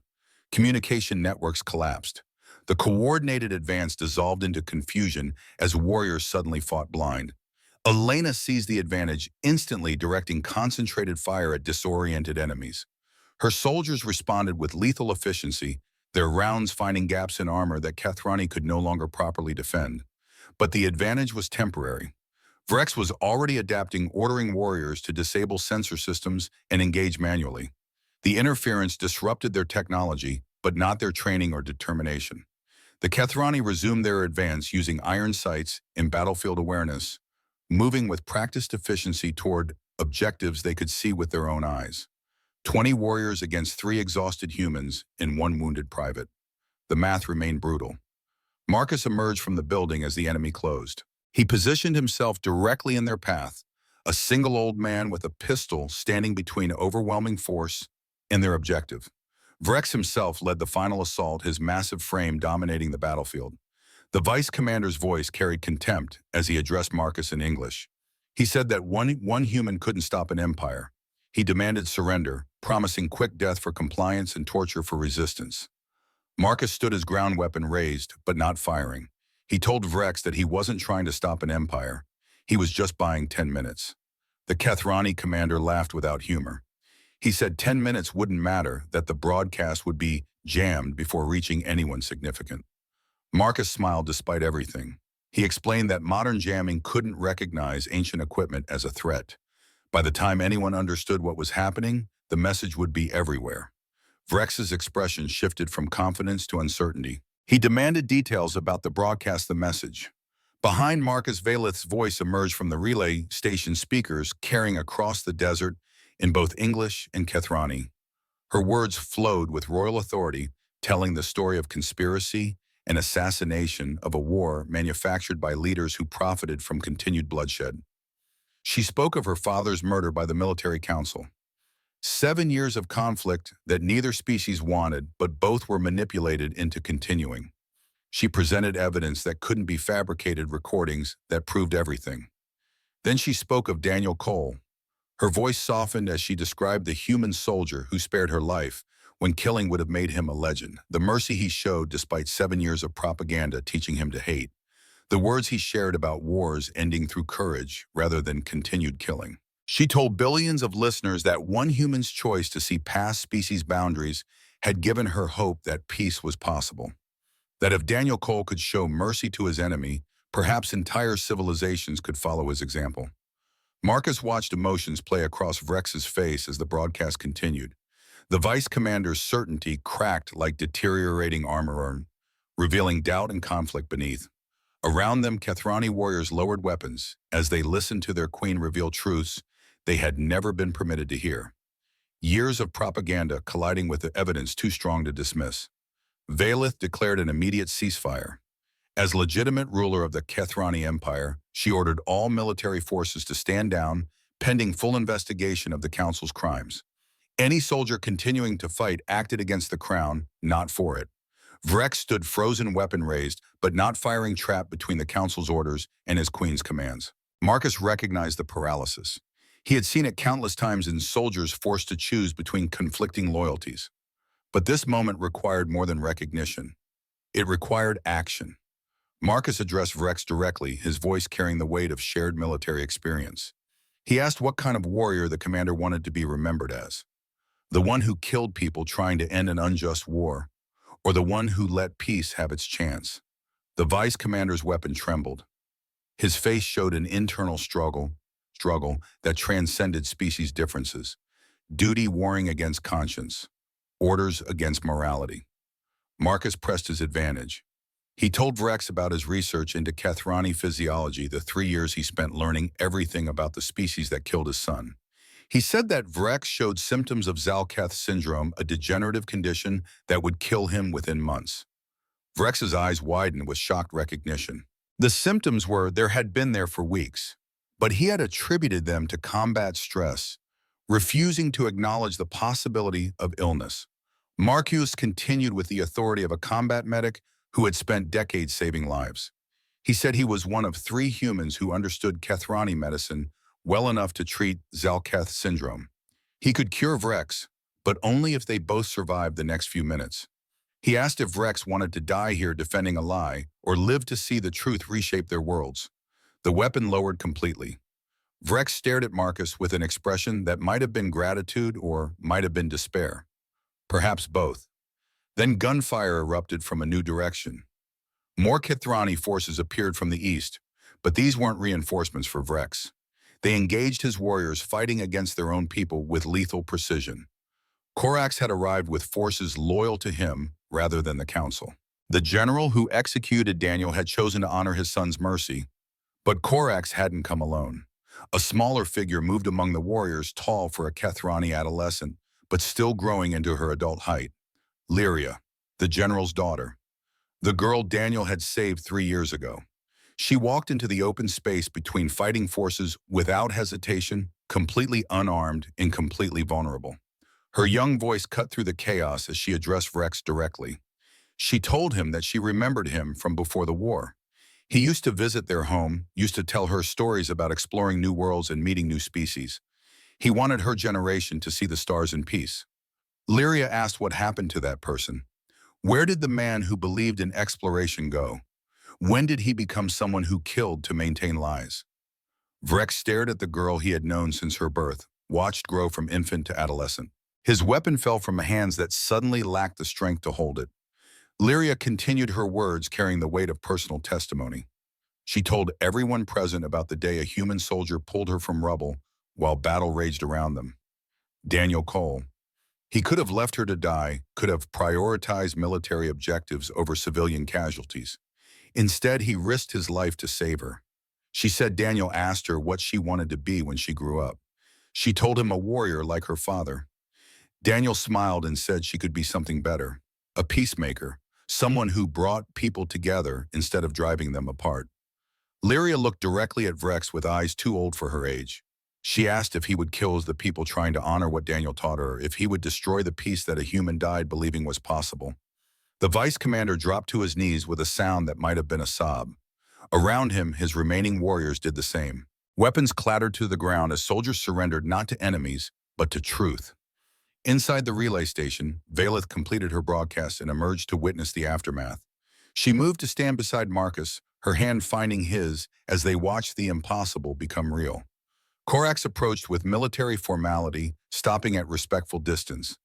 Communication networks collapsed. The coordinated advance dissolved into confusion as warriors suddenly fought blind. Elena seized the advantage, instantly directing concentrated fire at disoriented enemies. Her soldiers responded with lethal efficiency, their rounds finding gaps in armor that Kethrani could no longer properly defend. But the advantage was temporary. Vrex was already adapting, ordering warriors to disable sensor systems and engage manually. The interference disrupted their technology, but not their training or determination. The Kethrani resumed their advance using iron sights and battlefield awareness, moving with practiced efficiency toward objectives they could see with their own eyes. 20 warriors against 3 exhausted humans and 1 wounded private. The math remained brutal. Marcus emerged from the building as the enemy closed. He positioned himself directly in their path, a single old man with a pistol standing between overwhelming force and their objective. Vrex himself led the final assault, his massive frame dominating the battlefield. The vice commander's voice carried contempt as he addressed Marcus in English. He said that one human couldn't stop an empire. He demanded surrender, promising quick death for compliance and torture for resistance. Marcus stood his ground weapon raised, but not firing. He told Vrex that he wasn't trying to stop an empire. He was just buying 10 minutes. The Kethrani commander laughed without humor. He said 10 minutes wouldn't matter, that the broadcast would be jammed before reaching anyone significant. Marcus smiled despite everything. He explained that modern jamming couldn't recognize ancient equipment as a threat. By the time anyone understood what was happening, the message would be everywhere. Vrex's expression shifted from confidence to uncertainty. He demanded details about the broadcast, the message. Behind Marcus, Valith's voice emerged from the relay station speakers, carrying across the desert in both English and Kethrani. Her words flowed with royal authority, telling the story of conspiracy and assassination of a war manufactured by leaders who profited from continued bloodshed. She spoke of her father's murder by the military council. 7 years of conflict that neither species wanted, but both were manipulated into continuing. She presented evidence that couldn't be fabricated, recordings that proved everything. Then she spoke of Daniel Cole. Her voice softened as she described the human soldier who spared her life when killing would have made him a legend, the mercy he showed despite 7 years of propaganda teaching him to hate, the words he shared about wars ending through courage rather than continued killing. She told billions of listeners that one human's choice to see past species boundaries had given her hope that peace was possible. That if Daniel Cole could show mercy to his enemy, perhaps entire civilizations could follow his example. Marcus watched emotions play across Vrex's face as the broadcast continued. The vice commander's certainty cracked like deteriorating armor, revealing doubt and conflict beneath. Around them, Kethrani warriors lowered weapons as they listened to their queen reveal truths they had never been permitted to hear. Years of propaganda colliding with the evidence too strong to dismiss. Valith declared an immediate ceasefire. As legitimate ruler of the Kethrani Empire, she ordered all military forces to stand down, pending full investigation of the council's crimes. Any soldier continuing to fight acted against the crown, not for it. Vrex stood frozen, weapon raised, but not firing, trapped between the council's orders and his queen's commands. Marcus recognized the paralysis. He had seen it countless times in soldiers forced to choose between conflicting loyalties. But this moment required more than recognition. It required action. Marcus addressed Vrex directly, his voice carrying the weight of shared military experience. He asked what kind of warrior the commander wanted to be remembered as. The one who killed people trying to end an unjust war, or the one who let peace have its chance. The vice commander's weapon trembled. His face showed an internal struggle that transcended species differences. Duty warring against conscience. Orders against morality. Marcus pressed his advantage. He told Vrex about his research into Kethrani physiology, the 3 years he spent learning everything about the species that killed his son. He said that Vrex showed symptoms of Zalketh syndrome, a degenerative condition that would kill him within months. Vrex's eyes widened with shocked recognition. The symptoms were had been there for weeks, but he had attributed them to combat stress, refusing to acknowledge the possibility of illness. Marcus continued with the authority of a combat medic who had spent decades saving lives. He said he was one of 3 humans who understood Kethrani medicine well enough to treat Zalketh syndrome. He could cure Vrex, but only if they both survived the next few minutes. He asked if Vrex wanted to die here defending a lie or live to see the truth reshape their worlds. The weapon lowered completely. Vrex stared at Marcus with an expression that might have been gratitude or might have been despair. Perhaps both. Then gunfire erupted from a new direction. More Kethrani forces appeared from the east, But these weren't reinforcements for Vrex. They engaged his warriors fighting against their own people with lethal precision. Korax had arrived with forces loyal to him rather than the council. The general who executed Daniel had chosen to honor his son's mercy, but Korax hadn't come alone. A smaller figure moved among the warriors, tall for a Kethrani adolescent, but still growing into her adult height. Lyria, the general's daughter, the girl Daniel had saved 3 years ago. She walked into the open space between fighting forces without hesitation, completely unarmed and completely vulnerable. Her young voice cut through the chaos as she addressed Vrex directly. She told him that she remembered him from before the war. He used to visit their home, used to tell her stories about exploring new worlds and meeting new species. He wanted her generation to see the stars in peace. Lyria asked what happened to that person. Where did the man who believed in exploration go? When did he become someone who killed to maintain lies? Vrex stared at the girl he had known since her birth, watched grow from infant to adolescent. His weapon fell from hands that suddenly lacked the strength to hold it. Lyria continued her words, carrying the weight of personal testimony. She told everyone present about the day a human soldier pulled her from rubble while battle raged around them. Daniel Cole. He could have left her to die, could have prioritized military objectives over civilian casualties. Instead, he risked his life to save her. She said Daniel asked her what she wanted to be when she grew up. She told him a warrior like her father. Daniel smiled and said she could be something better, a peacemaker, someone who brought people together instead of driving them apart. Lyria looked directly at Vrex with eyes too old for her age. She asked if he would kill the people trying to honor what Daniel taught her, if he would destroy the peace that a human died believing was possible. The vice commander dropped to his knees with a sound that might have been a sob. Around him, his remaining warriors did the same. Weapons clattered to the ground as soldiers surrendered not to enemies, but to truth. Inside the relay station, Valeth completed her broadcast and emerged to witness the aftermath. She moved to stand beside Marcus, her hand finding his as they watched the impossible become real. Korax approached with military formality, stopping at respectful distance.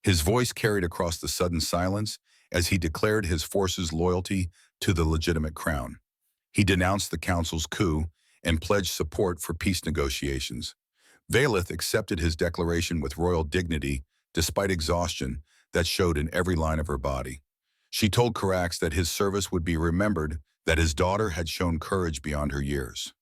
His voice carried across the sudden silence as he declared his force's loyalty to the legitimate crown. He denounced the council's coup and pledged support for peace negotiations. Valeth accepted his declaration with royal dignity, despite exhaustion that showed in every line of her body. She told Korax that his service would be remembered, that his daughter had shown courage beyond her years.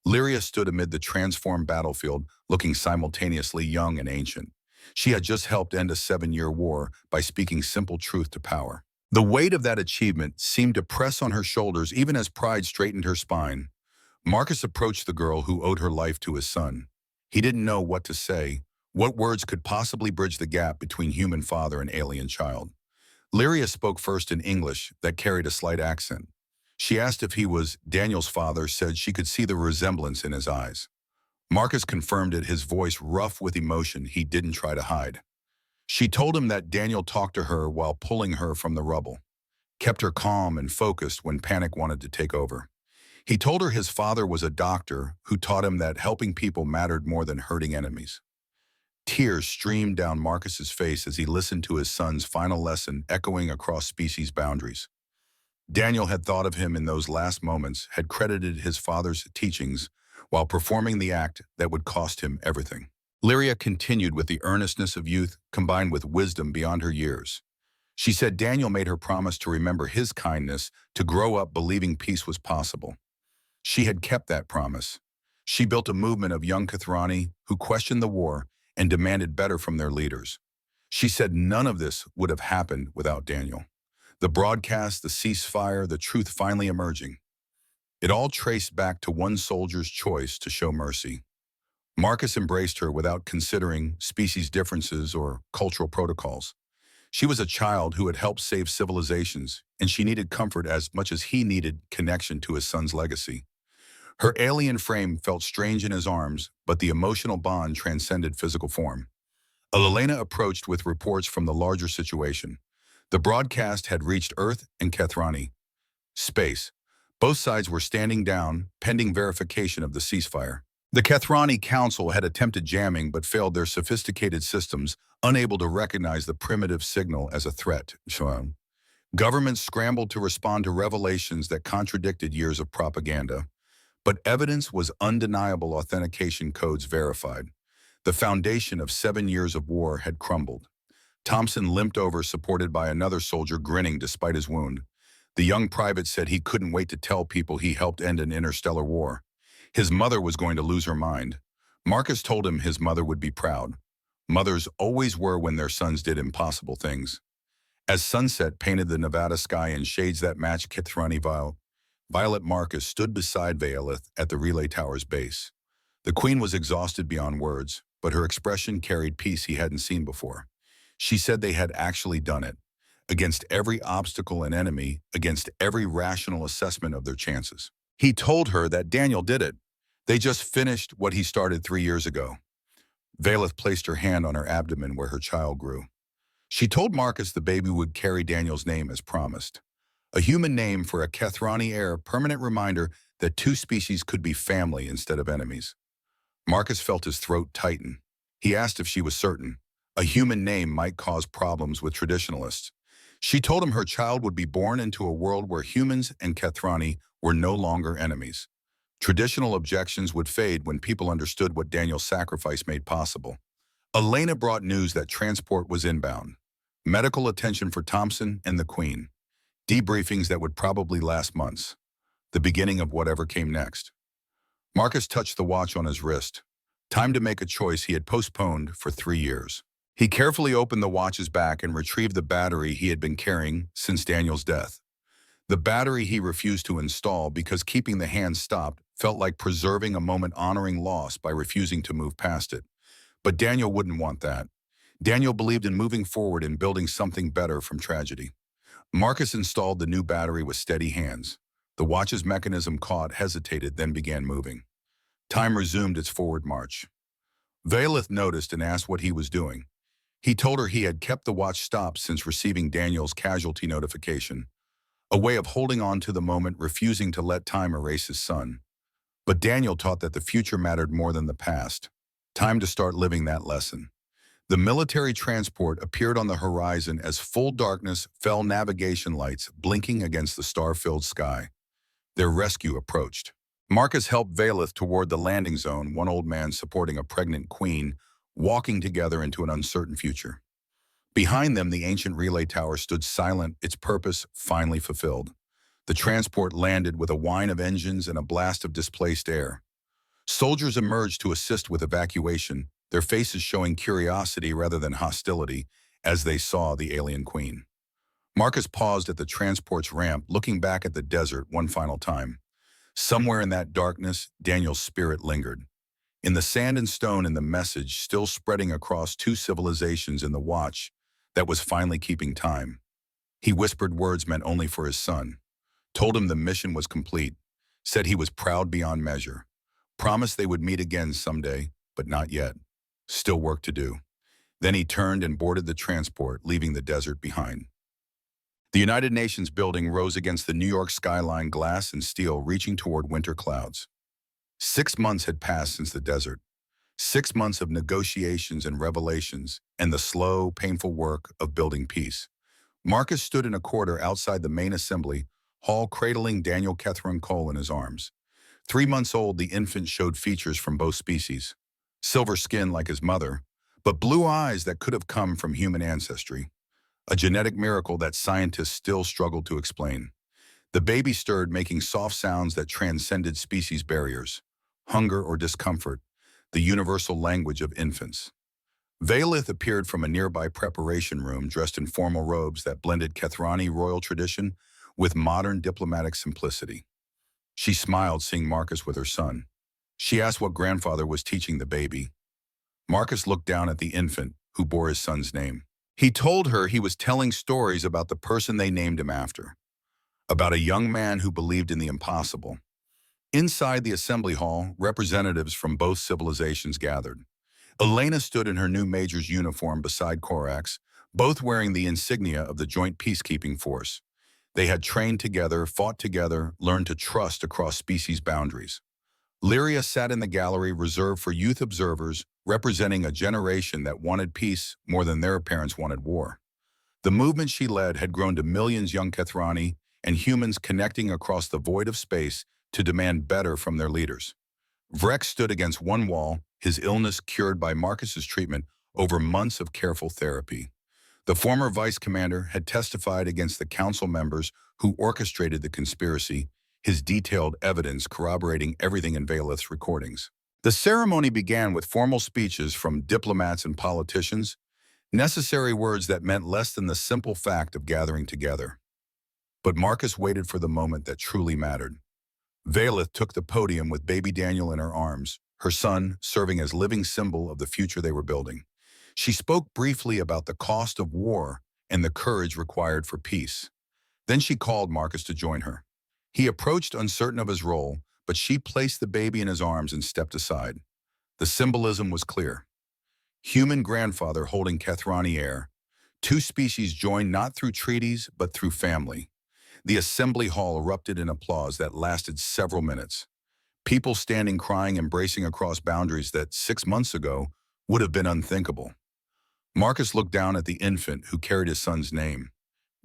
Lyria stood amid the transformed battlefield, looking simultaneously young and ancient. She had just helped end a 7-year war by speaking simple truth to power. The weight of that achievement seemed to press on her shoulders even as pride straightened her spine. Marcus approached the girl who owed her life to his son. He didn't know what to say, what words could possibly bridge the gap between human father and alien child. Lyria spoke first in English that carried a slight accent. She asked if he was Daniel's father, said she could see the resemblance in his eyes. Marcus confirmed it, his voice rough with emotion he didn't try to hide. She told him that Daniel talked to her while pulling her from the rubble, kept her calm and focused when panic wanted to take over. He told her his father was a doctor who taught him that helping people mattered more than hurting enemies. Tears streamed down Marcus's face as he listened to his son's final lesson echoing across species boundaries. Daniel had thought of him in those last moments, had credited his father's teachings while performing the act that would cost him everything. Lyria continued with the earnestness of youth combined with wisdom beyond her years. She said Daniel made her promise to remember his kindness, to grow up believing peace was possible. She had kept that promise. She built a movement of young Kethrani who questioned the war and demanded better from their leaders. She said none of this would have happened without Daniel. The broadcast, the ceasefire, the truth finally emerging. It all traced back to one soldier's choice to show mercy. Marcus embraced her without considering species differences or cultural protocols. She was a child who had helped save civilizations, and she needed comfort as much as he needed connection to his son's legacy. Her alien frame felt strange in his arms, but the emotional bond transcended physical form. Elena approached with reports from the larger situation. The broadcast had reached Earth and Kethrani. Space. Both sides were standing down, pending verification of the ceasefire. The Kethrani Council had attempted jamming but failed their sophisticated systems, unable to recognize the primitive signal as a threat. Governments scrambled to respond to revelations that contradicted years of propaganda. But evidence was undeniable. Authentication codes verified. The foundation of 7 years of war had crumbled. Thompson limped over, supported by another soldier grinning despite his wound. The young private said he couldn't wait to tell people he helped end an interstellar war. His mother was going to lose her mind. Marcus told him his mother would be proud. Mothers always were when their sons did impossible things. As sunset painted the Nevada sky in shades that matched Kithrani Violet Marcus stood beside Vaelith at the relay tower's base. The queen was exhausted beyond words, but her expression carried peace he hadn't seen before. She said they had actually done it, against every obstacle and enemy, against every rational assessment of their chances. He told her that Daniel did it. They just finished what he started 3 years ago. Vaelith placed her hand on her abdomen where her child grew. She told Marcus the baby would carry Daniel's name as promised. A human name for a Kethrani heir, permanent reminder that two species could be family instead of enemies. Marcus felt his throat tighten. He asked if she was certain. A human name might cause problems with traditionalists. She told him her child would be born into a world where humans and Kethrani were no longer enemies. Traditional objections would fade when people understood what Daniel's sacrifice made possible. Elena brought news that transport was inbound. Medical attention for Thompson and the Queen. Debriefings that would probably last months. The beginning of whatever came next. Marcus touched the watch on his wrist. Time to make a choice he had postponed for 3 years. He carefully opened the watch's back and retrieved the battery he had been carrying since Daniel's death. The battery he refused to install because keeping the hand stopped felt like preserving a moment, honoring loss by refusing to move past it. But Daniel wouldn't want that. Daniel believed in moving forward and building something better from tragedy. Marcus installed the new battery with steady hands. The watch's mechanism caught, hesitated, then began moving. Time resumed its forward march. Vaelith noticed and asked what he was doing. He told her he had kept the watch stopped since receiving Daniel's casualty notification, a way of holding on to the moment, refusing to let time erase his son. But Daniel taught that the future mattered more than the past. Time to start living that lesson. The military transport appeared on the horizon as full darkness fell, navigation lights blinking against the star-filled sky. Their rescue approached. Marcus helped Vaelith toward the landing zone, one old man supporting a pregnant queen, walking together into an uncertain future. Behind them, the ancient relay tower stood silent, its purpose finally fulfilled. The transport landed with a whine of engines and a blast of displaced air. Soldiers emerged to assist with evacuation, their faces showing curiosity rather than hostility as they saw the alien queen. Marcus paused at the transport's ramp, looking back at the desert one final time. Somewhere in that darkness, Daniel's spirit lingered. In the sand and stone, in the message still spreading across two civilizations, in the watch that was finally keeping time. He whispered words meant only for his son, told him the mission was complete, said he was proud beyond measure, promised they would meet again someday, but not yet. Still work to do. Then he turned and boarded the transport, leaving the desert behind. The United Nations building rose against the New York skyline, glass and steel reaching toward winter clouds. 6 months had passed since the desert. 6 months of negotiations and revelations, and the slow, painful work of building peace. Marcus stood in a corridor outside the main assembly hall, cradling Daniel Kethran Cole in his arms. 3 months old, the infant showed features from both species. Silver skin like his mother, but blue eyes that could have come from human ancestry. A genetic miracle that scientists still struggle to explain. The baby stirred, making soft sounds that transcended species barriers. Hunger or discomfort, the universal language of infants. Vaelith appeared from a nearby preparation room, dressed in formal robes that blended Kethrani royal tradition with modern diplomatic simplicity. She smiled, seeing Marcus with her son. She asked what grandfather was teaching the baby. Marcus looked down at the infant, who bore his son's name. He told her he was telling stories about the person they named him after, about a young man who believed in the impossible. Inside the assembly hall, representatives from both civilizations gathered. Elena stood in her new major's uniform beside Korax, both wearing the insignia of the Joint Peacekeeping Force. They had trained together, fought together, learned to trust across species boundaries. Lyria sat in the gallery reserved for youth observers, representing a generation that wanted peace more than their parents wanted war. The movement she led had grown to millions young Kethrani and humans connecting across the void of space, to demand better from their leaders. Vrek stood against one wall, his illness cured by Marcus's treatment over months of careful therapy. The former vice commander had testified against the council members who orchestrated the conspiracy, his detailed evidence corroborating everything in Valeth's recordings. The ceremony began with formal speeches from diplomats and politicians, necessary words that meant less than the simple fact of gathering together. But Marcus waited for the moment that truly mattered. Valeth took the podium with baby Daniel in her arms, her son serving as living symbol of the future they were building. She spoke briefly about the cost of war and the courage required for peace. Then she called Marcus to join her. He approached uncertain of his role, but she placed the baby in his arms and stepped aside. The symbolism was clear. Human grandfather holding Kethrani heir. Two species joined not through treaties, but through family. The assembly hall erupted in applause that lasted several minutes. People standing crying, embracing across boundaries that 6 months ago would have been unthinkable. Marcus looked down at the infant who carried his son's name.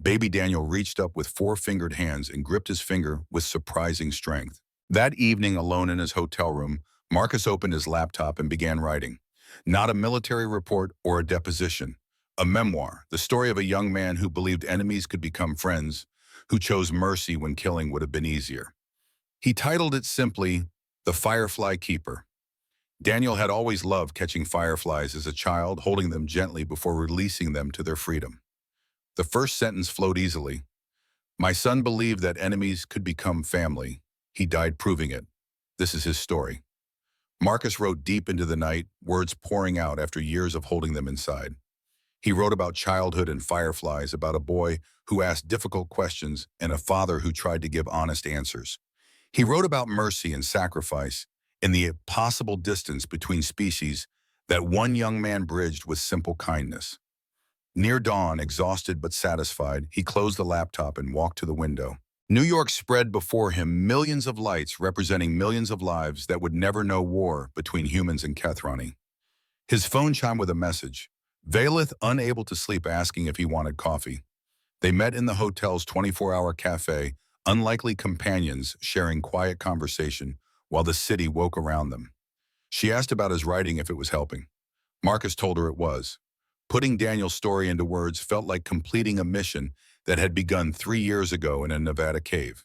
Baby Daniel reached up with four-fingered hands and gripped his finger with surprising strength. That evening, alone in his hotel room, Marcus opened his laptop and began writing. Not a military report or a deposition. A memoir, the story of a young man who believed enemies could become friends, who chose mercy when killing would have been easier. He titled it simply, The Firefly Keeper. Daniel had always loved catching fireflies as a child, holding them gently before releasing them to their freedom. The first sentence flowed easily. My son believed that enemies could become family. He died proving it. This is his story. Marcus wrote deep into the night, words pouring out after years of holding them inside. He wrote about childhood and fireflies, about a boy who asked difficult questions and a father who tried to give honest answers. He wrote about mercy and sacrifice and the possible distance between species that one young man bridged with simple kindness. Near dawn, exhausted but satisfied, he closed the laptop and walked to the window. New York spread before him, millions of lights representing millions of lives that would never know war between humans and Kethrani. His phone chimed with a message. Valeth, unable to sleep, asking if he wanted coffee. They met in the hotel's 24-hour cafe, unlikely companions sharing quiet conversation while the city woke around them. She asked about his writing if it was helping. Marcus told her it was. Putting Daniel's story into words felt like completing a mission that had begun 3 years ago in a Nevada cave.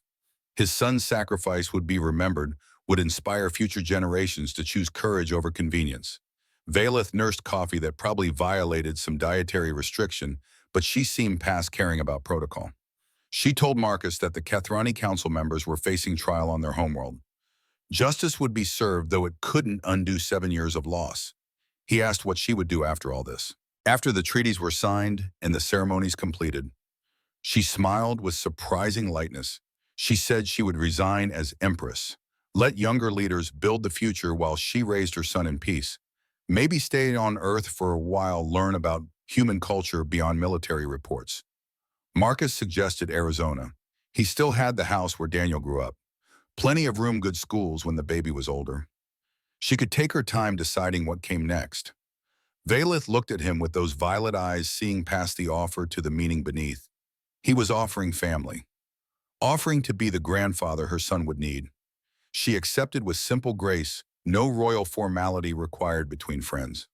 His son's sacrifice would be remembered, would inspire future generations to choose courage over convenience. Valeth nursed coffee that probably violated some dietary restriction, but she seemed past caring about protocol. She told Marcus that the Kethrani council members were facing trial on their homeworld. Justice would be served, though it couldn't undo 7 years of loss. He asked what she would do after all this. After the treaties were signed and the ceremonies completed, she smiled with surprising lightness. She said she would resign as empress, let younger leaders build the future while she raised her son in peace. Maybe stay on Earth for a while, learn about human culture beyond military reports. Marcus suggested Arizona. He still had the house where Daniel grew up. Plenty of room, good schools when the baby was older. She could take her time deciding what came next. Valeth looked at him with those violet eyes, seeing past the offer to the meaning beneath. He was offering family, offering to be the grandfather her son would need. She accepted with simple grace, no royal formality required between friends.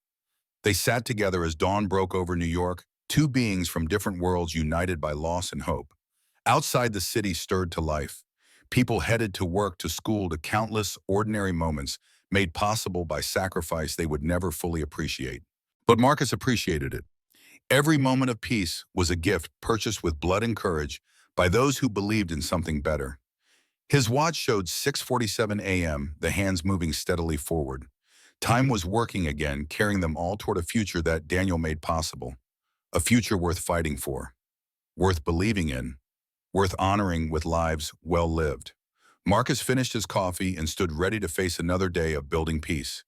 They sat together as dawn broke over New York, two beings from different worlds united by loss and hope. Outside, the city stirred to life. People headed to work, to school, to countless ordinary moments made possible by sacrifice they would never fully appreciate. But Marcus appreciated it. Every moment of peace was a gift purchased with blood and courage by those who believed in something better. His watch showed 6:47 a.m., the hands moving steadily forward. Time was working again, carrying them all toward a future that Daniel made possible. A future worth fighting for, worth believing in, worth honoring with lives well lived. Marcus finished his coffee and stood ready to face another day of building peace.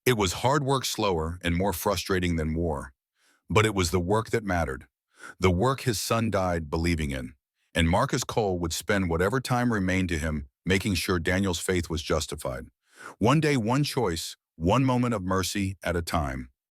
It was hard work, slower and more frustrating than war. But it was the work that mattered. The work his son died believing in. And Marcus Cole would spend whatever time remained to him making sure Daniel's faith was justified. One day, one choice, one moment of mercy at a time.